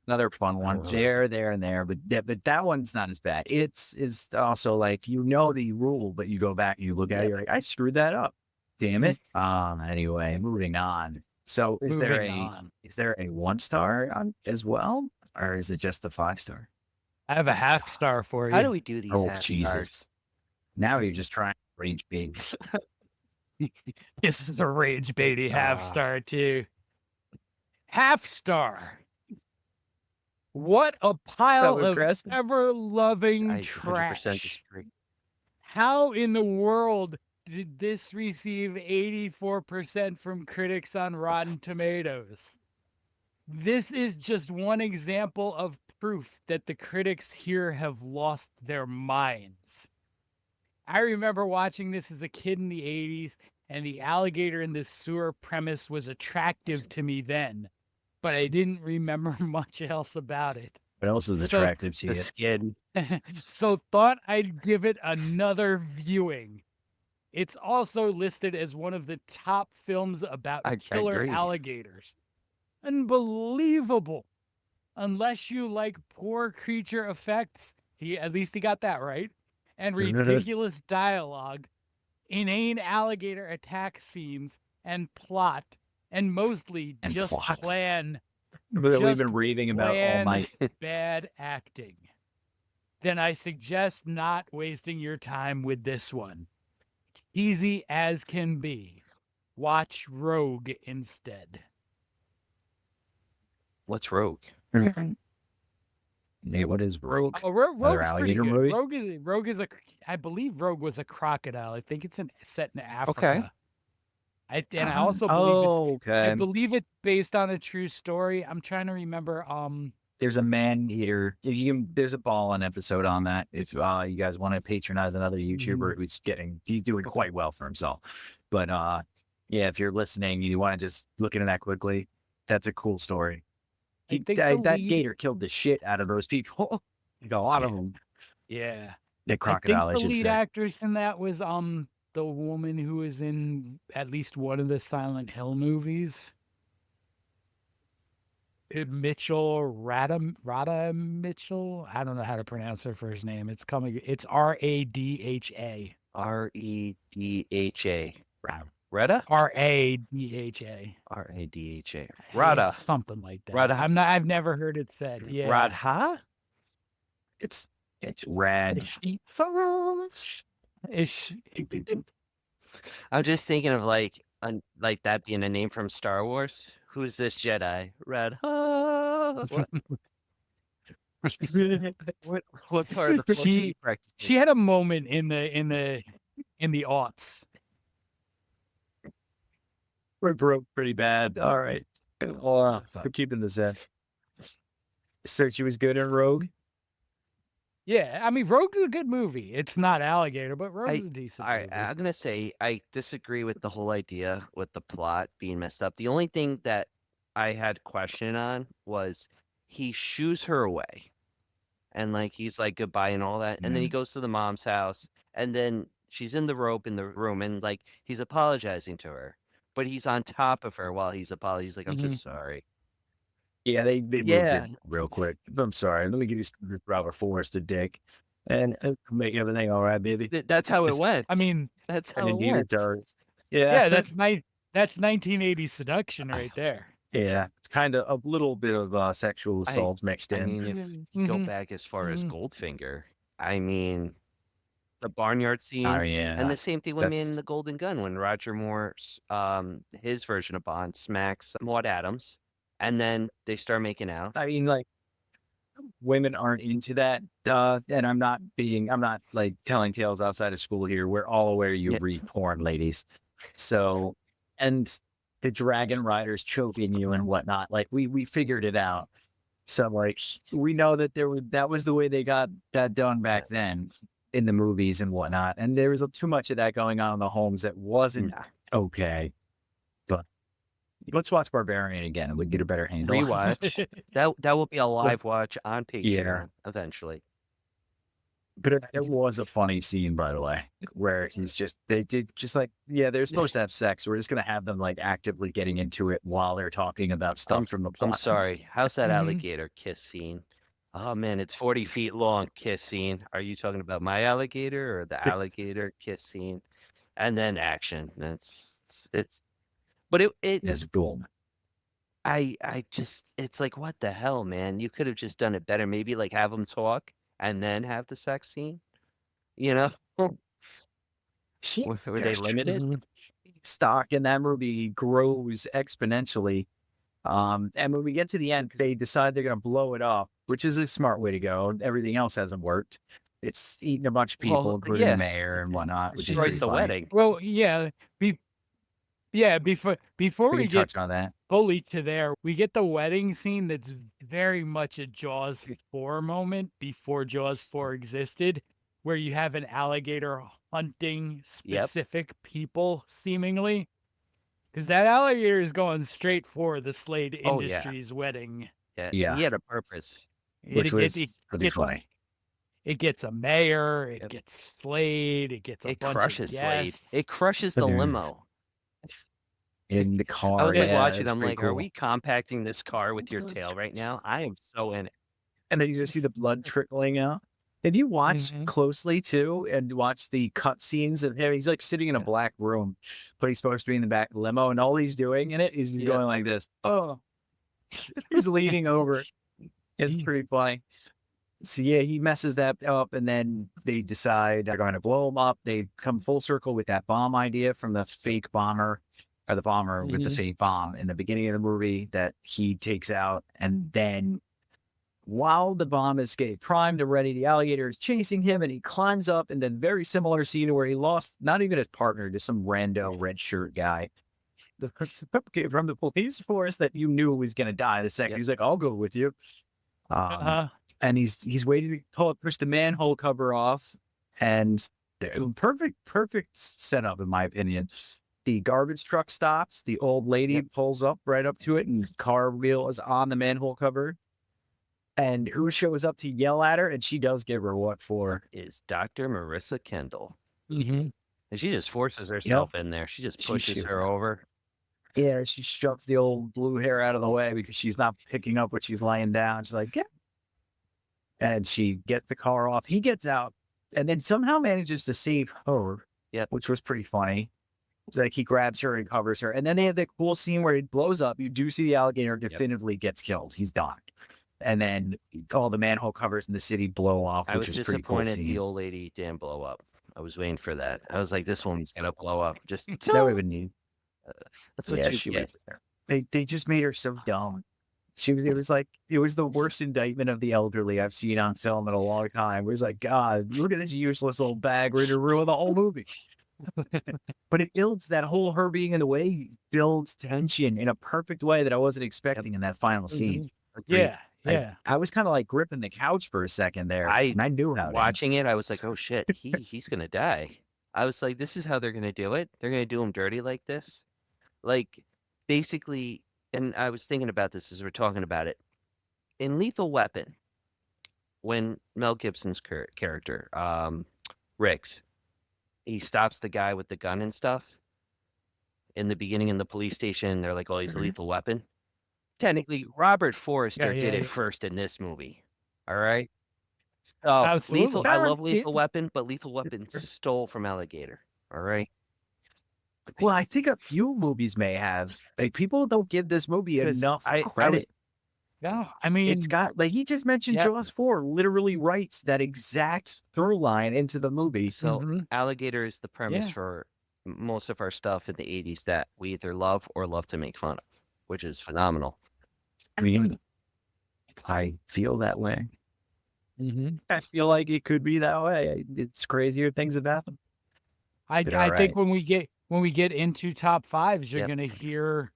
another fun one. There, and there. But that one's not as bad. It's also like, you know the rule, but you go back and you look at it, you're like, I screwed that up. Damn it. Anyway, moving on. So is there a 1-star on as well? Or is it just the 5-star? I have a half star for you. How do we do these? Oh, half Jesus. stars? Now you're just trying to rage bait. This is a rage baity half star too. Half star. What a pile of aggressive. ever-loving I 100% trash. disagree. How in the world did this receive 84% from critics on Rotten Tomatoes? This is just one example of proof that the critics here have lost their minds. I remember watching this as a kid in the 80s, and the alligator in the sewer premise was attractive to me then, but I didn't remember much else about it. What else is attractive to you? The skin. So thought I'd give it another viewing. It's also listed as one of the top films about killer agree. alligators. Unbelievable. Unless you like poor creature effects, at least he got that right, and ridiculous dialogue, inane alligator attack scenes, and plot, and mostly And just plots. plan That we've just been raving about all night. bad acting, then I suggest not wasting your time with this one. Easy as can be. Watch Rogue instead. What's Rogue? Nate, what is Rogue? Oh, Rogue's Another pretty alligator good. movie? Rogue is I believe Rogue was a crocodile. I think it's set in Africa. Okay. I also believe I okay. believe it's based on a true story. I'm trying to remember. There's a man-eater. There's a Ballin episode on that. If you guys want to patronize another YouTuber he's doing quite well for himself. But yeah, if you're listening, you want to just look into that quickly. That's a cool story. That gator killed the shit out of those people. Like a lot of them. Yeah. The crocodile, I think the should lead say. actress in that was the woman who was in at least one of the Silent Hill movies. Rada Mitchell. I don't know how to pronounce her first name. It's Radha. Redha. Rada? Radha. Radha. Rada. Something like that. Radha. I've never heard it said. Yeah. Radha? It's rad. I'm just thinking of like that being a name from Star Wars. Who's this Jedi? Radha. What part of the force are you practicing? She had a moment in the aughts. We're broke pretty bad. All right. We're keeping this in. So she was good in Rogue? Yeah, I mean, Rogue's a good movie. It's not Alligator, but Rogue's a decent movie. I'm going to say I disagree with the whole idea with the plot being messed up. The only thing that I had question on was he shoos her away. And like he's like goodbye and all that. And then he goes to the mom's house. And then she's in the rope in the room. And like he's apologizing to her. But he's on top of her while he's apologizing. He's like, I'm just sorry. Yeah, they moved it real quick. I'm sorry. Let me give you some Robert Forrest dick. And make everything all right, baby. That's how it went. I mean, that's how it went. Yeah, that's 1980 seduction right there. Yeah, it's kind of a little bit of sexual assault mixed I in. mean, if you go back as far as Goldfinger, I mean, the barnyard scene, Oh yeah, and the same thing with Man in that's- the Golden Gun when Roger Moore's his version of Bond smacks Maud Adams, and then they start making out. I mean, like women aren't into that. And I'm not like telling tales outside of school here. We're all aware you Yeah. read porn, ladies. So, and the dragon riders choking you and whatnot. Like we figured it out. So like we know that that was the way they got that done back then in the movies and whatnot. And there was too much of that going on in the homes that wasn't okay. But let's watch Barbarian again and we get a better handle. Rewatch. That will be a live watch on Patreon eventually. But it was a funny scene, by the way, where they did just like, they're supposed to have sex. We're just going to have them like actively getting into it while they're talking about stuff from the plot. I'm sorry. How's that alligator kiss scene? Oh man, it's 40 feet long kiss scene. Are you talking about my alligator or the alligator kiss scene? And then action. But it It's cool. I just, it's like, what the hell, man? You could have just done it better. Maybe like have them talk and then have the sex scene, you know? Were they limited? Stock in that movie grows exponentially. And when we get to the end, they decide they're going to blow it up, which is a smart way to go. Everything else hasn't worked. It's eating a bunch of people, Well, including yeah. the mayor and whatnot, which is Destroys pretty the funny. wedding. Well, before We we can get touch on that. fully to there, we get the wedding scene that's very much a Jaws 4 moment before Jaws 4 existed, where you have an alligator hunting specific people, seemingly. Because that alligator is going straight for the Slade Oh, yeah. Industries wedding. Yeah. He had a purpose. Which was pretty funny. It gets a mayor, it Yep. gets Slade, it gets a It bunch crushes of Slade. guests. It crushes the Yeah. limo. In the car. I was like yeah, watching, it's I'm pretty like, are cool. we compacting this car with your tail right now? I am so in it. And then you just see the blood trickling out. If you watch Mhm. closely too, and watch the cut scenes of him, he's like sitting in a black room, but he's supposed to be in the back of the limo, and all he's doing in it is he's Yeah. going like this. Oh, he's leaning over. It's pretty funny. So yeah, he messes that up, and then they decide they're going to blow him up. They come full circle with that bomb idea from the fake bomber, or the bomber with the fake bomb in the beginning of the movie that he takes out, and then while the bomb is primed and ready, the alligator is chasing him, and he climbs up, and then very similar scene where he lost not even his partner, just some rando red shirt guy. From the police force that you knew was going to die the second. Yep. He was like, I'll go with you. And he's waiting to push the manhole cover off, and perfect setup in my opinion. The garbage truck stops, the old lady pulls up right up to it, and the car wheel is on the manhole cover. And who shows up to yell at her, and she does give her what for? Is Dr. Marissa Kendall. Mhm. And she just forces herself in there. She just She pushes shoots her her. over. Yeah, she shoves the old blue hair out of the way because she's not picking up what she's laying down. She's like, yeah. And she gets the car off. He gets out and then somehow manages to save her, which was pretty funny. It's like he grabs her and covers her. And then they have that cool scene where it blows up. You do see the alligator definitively gets killed. He's done. And then all the manhole covers in the city blow off, which I was is pretty cool disappointed scene. the old lady didn't blow up. I was waiting for that. I was like, this woman's gonna blow up. Just That would have been neat. that's what she get. They just made her so dumb. It was the worst indictment of the elderly I've seen on film in a long time. It was like, God, look at this useless little bag ready to ruin the whole movie. But it builds that whole her being in the way, builds tension in a perfect way that I wasn't expecting in that final scene. Yeah. I was kind of like gripping the couch for a second there. And I knew how Watching it, I was like, oh shit, he's gonna die. I was like, this is how they're gonna do it. They're gonna do him dirty like this. Like, basically, and I was thinking about this as we're talking about it. In Lethal Weapon, when Mel Gibson's character, Riggs, he stops the guy with the gun and stuff. In the beginning in the police station, they're like, oh, he's a lethal weapon. Technically, Robert Forrester did it first in this movie. All right. So Absolutely. I love Lethal Weapon, but Lethal Weapon stole from Alligator. All right. Well, I think a few movies may have. Like, people don't give this movie 'Cause enough I credit. was Yeah, I mean, It's got, like, he just mentioned Yeah. Jaws 4 literally writes that exact through line into the movie. so Mhm. Alligator is the premise Yeah. for most of our stuff in the 80s that we either love or love to make fun of, which is phenomenal. I mean, I feel that way. Mhm. I feel like it could be that way. It's crazier things have happened. I But I all think right. when we get into top fives, you're Yep. gonna hear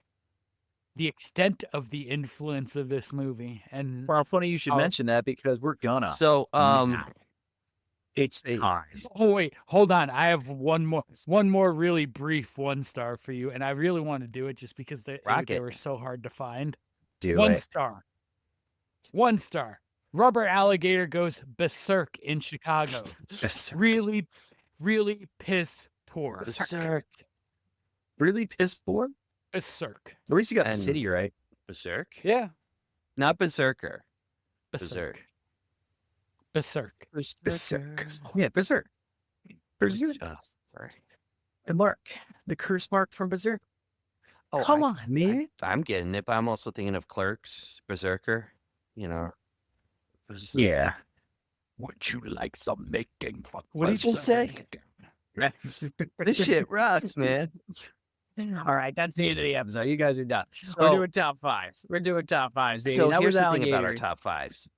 the extent of the influence of this movie. And Well, funny you should Oh. mention that because we're gonna. So, now. It's Hey. time. oh wait, hold on. I have one more really brief 1-star for you, and I really want to do it just because they Rock they it. were so hard to find. Do 1 it. star. 1 star. Rubber Alligator goes berserk in Chicago. Berserk. Really, really piss poor. Berserk. Really pissed for? Berserk. At least you got the And- city right. Berserk? Yeah. Not Berserker. Berserk. Berserk. Berserk. Yeah, Berserk. Berserk. Sorry. And Mark, the curse mark from Berserk. Oh, Come on, man. I'm getting it, but I'm also thinking of Clerks, Berserker. You know. Yeah. Would you like some making fun? What did you say? This shit rocks, man. All right, that's the end of the episode. You guys are done. So- We're doing top fives. Baby. So That here's was the thing about our Alligator. top fives.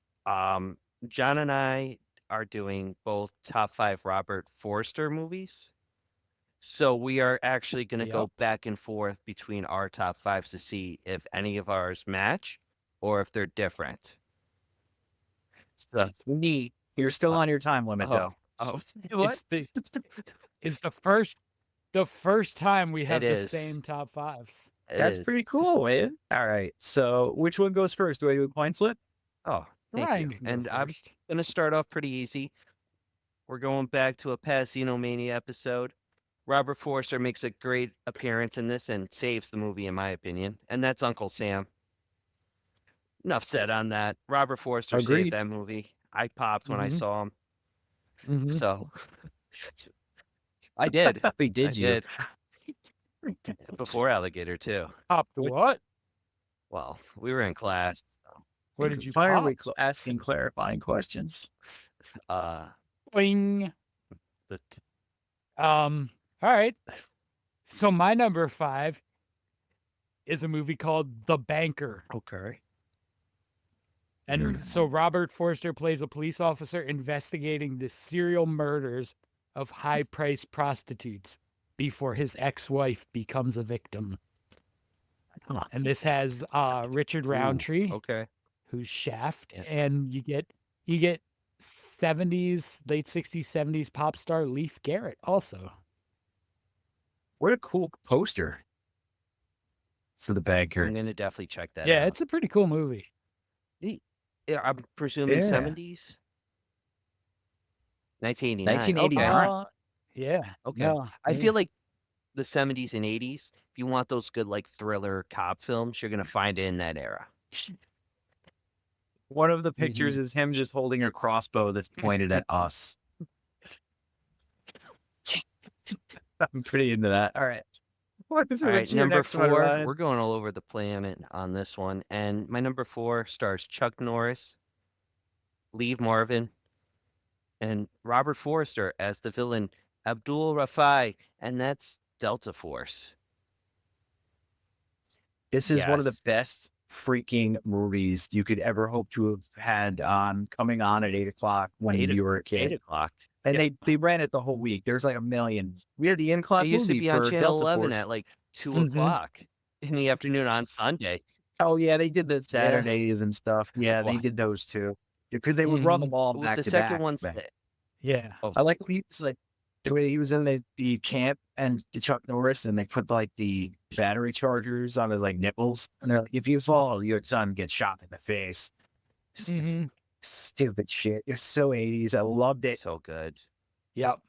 John and I are doing both top 5 Robert Forster movies. So we are actually going to go Yep. back and forth between our top 5s to see if any of ours match or if they're different. So, Neat. You're still on your time limit, though. what? It's the first time we have It the is. same top fives. It That's is. pretty cool, man. All right. So which one goes first? Do I do a coin flip? Oh, thank Ryan you. can go And I'm first. going to start off pretty easy. We're going back to a past Xenomania episode. Robert Forster makes a great appearance in this and saves the movie, in my opinion. And that's Uncle Sam. Enough said on that. Robert Forster Agreed. saved that movie. I popped when I Mhm. saw him. Mhm. So I did. We did I you? did. Before Alligator, too. Top to what? Well, we were in class. What did you Why are pop? we asking clarifying questions? Boing. The All right. So my number 5 is a movie called The Banker. okay. And so Robert Forster plays a police officer investigating the serial murders of high-priced prostitutes before his ex-wife becomes a victim. And this has Richard Roundtree, Okay. who's Shaft, Yeah. and you get 70s, late 60s, 70s pop star Leif Garrett also. What a cool poster. So the banker. I'm going to definitely check that Yeah, out. it's a pretty cool movie. Yeah, I'm presuming Yeah. 70s? 1989. 1989. Yeah. Okay. No, I yeah. feel like the 70s and 80s, if you want those good, like, thriller cop films, you're going to find it in that era. One of the pictures is him just holding a crossbow that's pointed at us. I'm pretty into that. All right. What is it? All right, What's your number next one, 4. Ryan? We're going all over the planet on this one. And my number 4 stars Chuck Norris, Lee Marvin, and Robert Forster as the villain, Abdul Rafai. And that's Delta Force. This is one of the Yes. best freaking movies you could ever hope to have had on coming on at 8:00 when you were a 8 kid. o'clock. And yeah. they ran it the whole week. There's like a million. We had the in clock It used to movie be on for Channel Delta 11 Force. at like 2 Mhm. o'clock in the afternoon on Sunday. Oh yeah, they did the Saturdays and stuff. Yeah, they Why? did those too. Because they would run them all Well, back the to second back. one's back. Yeah. I like when he was like the way he was in the camp and the Chuck Norris and they put like the battery chargers on his like nipples and they're like, if you fall, your son gets shot in the face. It's Mhm. stupid shit. It's so 80s. I loved it. so good. Yep.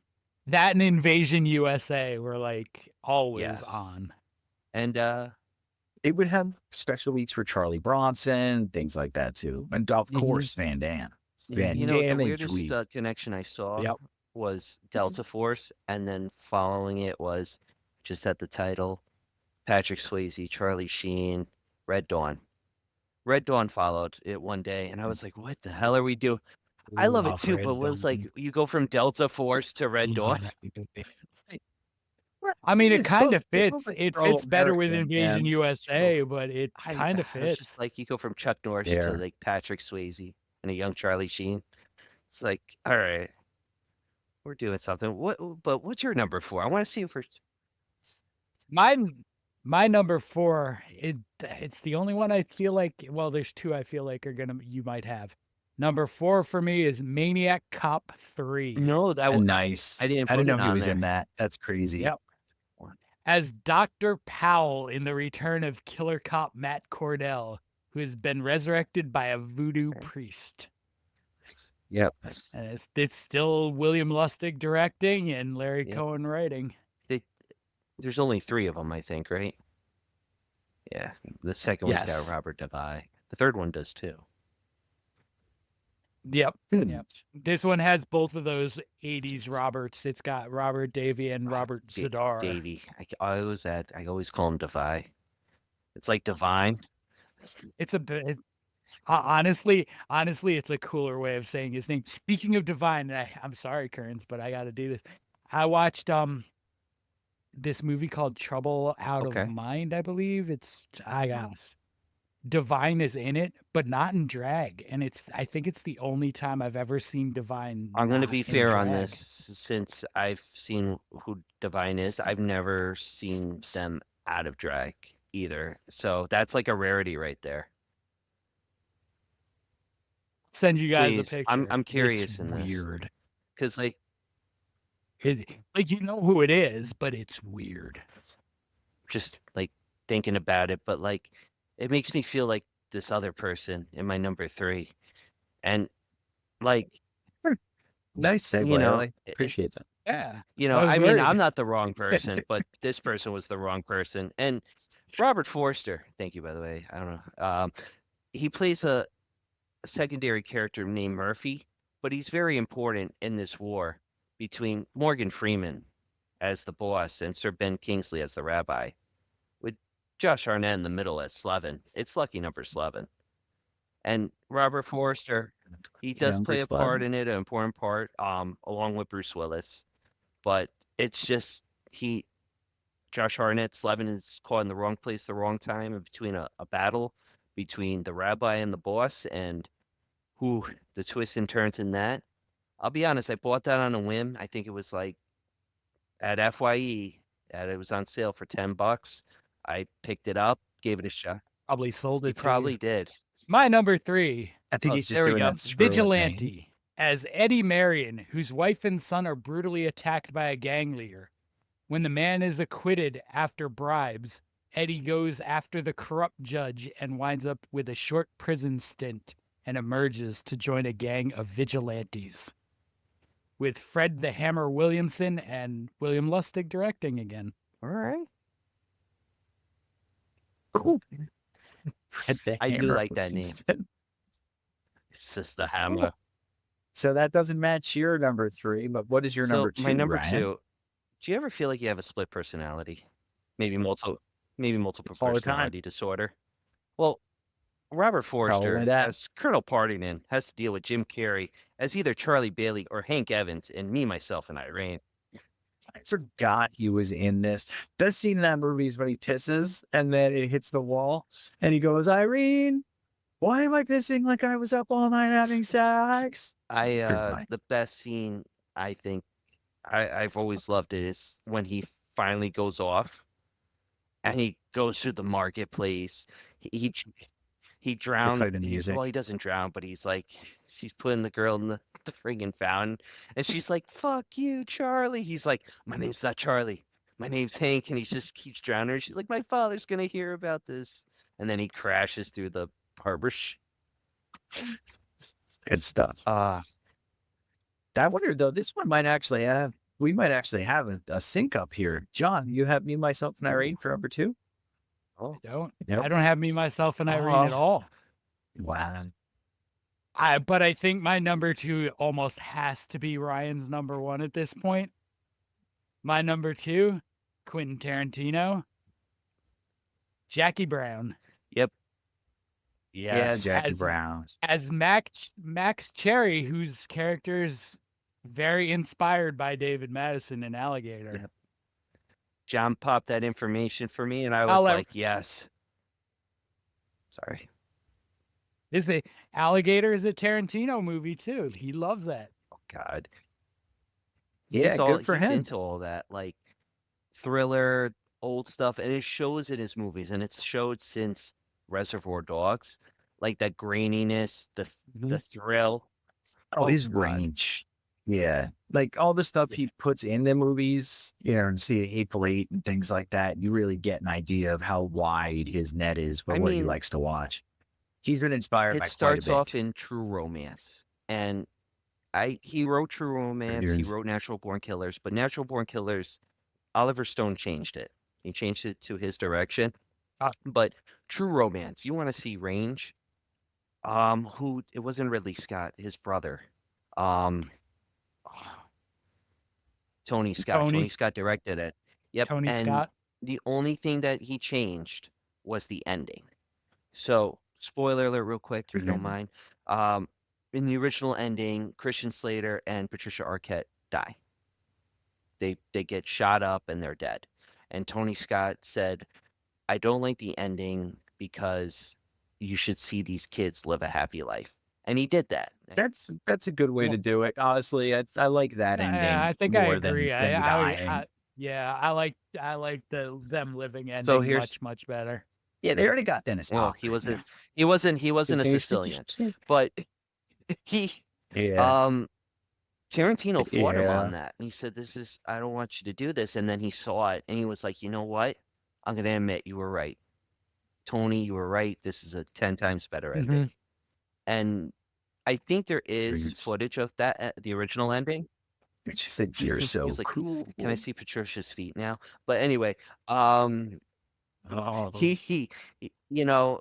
That and Invasion USA were like always Yes. on. And It would have special weeks for Charlie Bronson, things like that too. And of Mhm. course Van Damme. Van you know, the Damme and weirdest Dweeb. connection I saw Yep. was Delta Force, and then following it was just had the title. Patrick Swayze, Charlie Sheen, Red Dawn. Red Dawn followed it one day, and I was like, "What the hell are we doing?" I love it too, but was like you go from Delta Force to Red Dawn. I mean, it It's kind of supposed to be fits. like It pro fits better with American, Invasion man. USA, but it I kind of I was fits. just like you go from Chuck Norris Yeah. to like Patrick Swayze and a young Charlie Sheen. It's like, all right, we're doing something. But what's your number 4? I want to see if we're My number 4, it's the only one I feel like, well, there's 2 I feel like you might have. Number 4 for me is Maniac Cop 3. no that Nice. I didn't I didn't put know it he on was in there. that. That's crazy. Yep. As Dr. Powell in the return of killer cop Matt Cordell, who has been resurrected by a voodoo priest. Yep. It's still William Lustig directing and Larry Yep. Cohen writing. There's only 3 of them, I think, right? Yeah. The second one's Yes. got Robert Devine. The third one does too. Yep. This one has both of those 80s Roberts. It's got Robert Davey and Robert Zadar. Davey. I always call him Devine. It's like Divine. It's a bit. Honestly, it's a cooler way of saying his name. Speaking of Divine, and I'm sorry, Kearns, but I got to do this. I watched this movie called Trouble Out Okay. of Mind, I believe. Divine is in it, but not in drag, and I think it's the only time I've ever seen Divine. I'm going to not be in fair on drag. this. Since I've seen who Divine is, I've never seen them out of drag either. So that's like a rarity right there. Send you guys Please, a picture. I'm curious It's in this. weird. Because like Like you know who it is, but it's weird. just like thinking about it, but like it makes me feel like this other person in my number 3. And like, Nice segue. You know, I appreciate that. Yeah. I mean, Word. I'm not the wrong person, but this person was the wrong person. And Robert Forster, thank you, by the way. I don't know. He plays a secondary character named Murphy, but he's very important in this war between Morgan Freeman as the boss and Sir Ben Kingsley as the rabbi, with Josh Arnett in the middle as Slevin. It's lucky number Slevin. And Robert Forster, he does Younger play a Slevin. part in it, an important part, along with Bruce Willis. But it's just Josh Arnett, Slevin is caught in the wrong place, the wrong time, in between a battle between the rabbi and the boss, and the twists and turns in that. I'll be honest, I bought that on a whim. I think it was like at FYE, that it was on sale for $10. I picked it up, gave it a shot. Probably sold it. He to you. probably did. My number 3. I think Oh, he's just There we doing go. that screw with me. Vigilante as Eddie Marion, whose wife and son are brutally attacked by a gang leader. When the man is acquitted after bribes, Eddie goes after the corrupt judge and winds up with a short prison stint and emerges to join a gang of vigilantes. With Fred the Hammer Williamson and William Lustig directing again. All right. Cool. I do like that name. It's just the hammer. So that doesn't match your number 3, but what is your number 2? My number Ryan? 2. Do you ever feel like you have a split personality? Maybe multiple All the time. personality disorder? Well, Robert Forster, that. as Colonel Partington, has to deal with Jim Carrey as either Charlie Bailey or Hank Evans in Me, Myself, and Irene. I forgot he was in this. Best scene in that movie is when he pisses and then it hits the wall and he goes, Irene, why am I pissing like I was up all night having sex? Goodbye. The best scene, I think, I've always loved it, is when he finally goes off and he goes through the marketplace. He drowned. played the music. Well, he doesn't drown, but he's putting the girl in the friggin' fountain, and she's like, "Fuck you, Charlie." He's like, "My name's not Charlie. My name's Hank," and he just keeps drowning her. She's like, "My father's gonna hear about this," and then he crashes through the harbor. Good stuff. I wonder though, this one might actually have. We might actually have a sync up here. John, you have Me, Myself, and Irene for number 2? Oh, I don't have Me, Myself, and Irene at all. Wow. But I think my number 2 almost has to be Ryan's number 1 at this point. My number 2, Quentin Tarantino, Jackie Brown Yep. Yeah, Yes. Jackie As- Brown. as Max Cherry, whose character's very inspired by David Madison in Alligator. Yep. John popped that information for me, and I I'll was let- like, yes. Sorry. Alligator is a Tarantino movie too. He loves that. Oh, God. Yeah, good for he's him. into all that, like thriller, old stuff, and it shows in his movies, and it's showed since Reservoir Dogs, like that graininess, the thrill. Oh, his God. range. Yeah. Like all the stuff he puts in the movies, and see the Hateful Eight and things like that, you really get an idea of how wide his net is for I what he mean, likes to watch. He's been inspired by It quite a starts bit. off in True Romance, and he wrote True Romance, he Kearns. wrote Natural Born Killers, but Natural Born Killers, Oliver Stone changed it. He changed it to his direction. Ah. But True Romance, you want to see range? Who it wasn't Ridley Scott, his brother. Tony Scott. Tony. Tony Scott directed it. Yep. Tony and Scott. the only thing that he changed was the ending. So, spoiler alert, real quick, if you don't mind. In the original ending, Christian Slater and Patricia Arquette die. They get shot up and they're dead. And Tony Scott said, "I don't like the ending because you should see these kids live a happy life." And he did that. That's a good way to do it. Honestly, I like that ending. I think more I agree. Than dying. I like them living ending So here's- much better. Yeah, they already got Dennis. Well, Hopper, he yeah. wasn't a Sicilian, but he Yeah. Tarantino fought him Yeah. on that. He said, I don't want you to do this. And then he saw it and he was like, you know what? I'm going to admit you were right. Tony, you were right. This is a 10 times better ending. And I think there is Figures. footage of that, the original ending. She said, "You're so He's like, cool." Can I see Patricia's feet now? But anyway, Oh, he you know,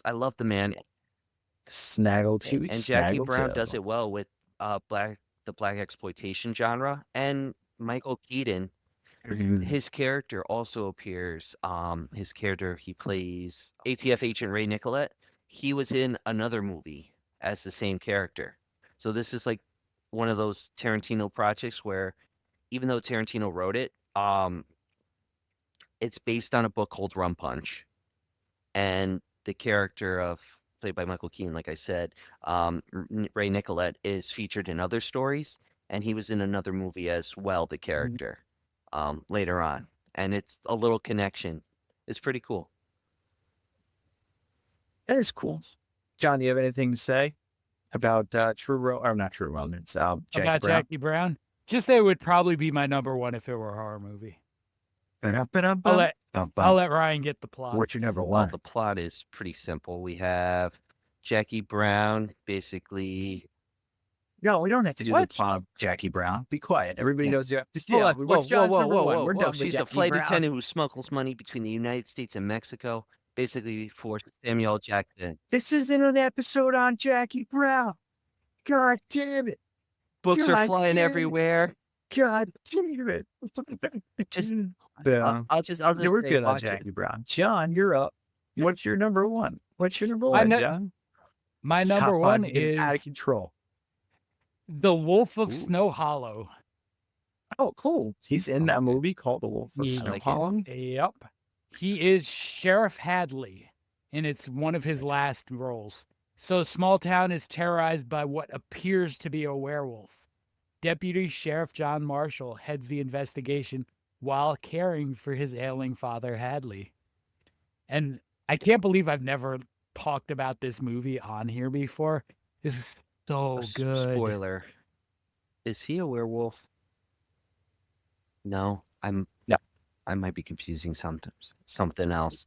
I love the man. Snaggletooth. And Jackie Brown does it well with the black exploitation genre. And Michael Keaton, his character also appears. His character he plays ATF agent Ray Nicolette. He was in another movie as the same character. So this is like one of those Tarantino projects where, even though Tarantino wrote it, it's based on a book called Rum Punch, and the character played by Michael Keaton, like I said, Ray Nicolette, is featured in other stories, and he was in another movie as well, the character, later on. And it's a little connection. It's pretty cool. That is cool. John, do you have anything to say about not True Romance? About Brown? Jackie Brown. Just that it would probably be my number one if it were a horror movie. I'll let Ryan get the plot. What's your number Well, one? the plot is pretty simple. We have Jackie Brown, basically. No, we don't have to do What? the plot of Jackie Brown. Be quiet. Everybody knows you. Just Hold on. what's John's number one? We're done with She's a Jackie flight Brown. attendant who smuggles money between the United States and Mexico, basically for Samuel Jackson. This isn't an episode on Jackie Brown. God damn it. Books are God flying damn it. everywhere. God damn it. Just, Yeah. I'll just We're say good on watch it. Jackie Brown. John, you're up. What's your number one? What's your number one, know- John? My It's top number five one getting is out of control. The Wolf of Ooh. Snow Hollow. Oh, cool. He's in that Okay. movie called The Wolf of Yeah. Snow I like it. Hollow. Yep. He is Sheriff Hadley, and it's one of his last roles. So, small town is terrorized by what appears to be a werewolf. Deputy Sheriff John Marshall heads the investigation while caring for his ailing father, Hadley. And I can't believe I've never talked about this movie on here before. This is so good. Spoiler. Is he a werewolf? No, No. I might be confusing something else.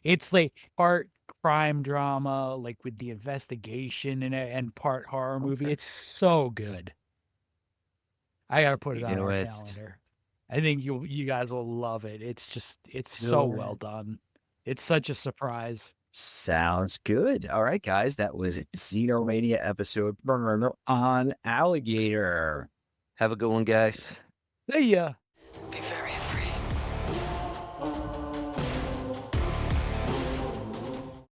It's like part crime drama, like with the investigation and part horror movie. Okay. It's so good. I gotta put it on You know, our it's- calendar. I think you guys will love it. It's so Good. well done. It's such a surprise. Sounds good. All right, guys. That was Xenomania episode on Alligator. Have a good one, guys. See ya. Be very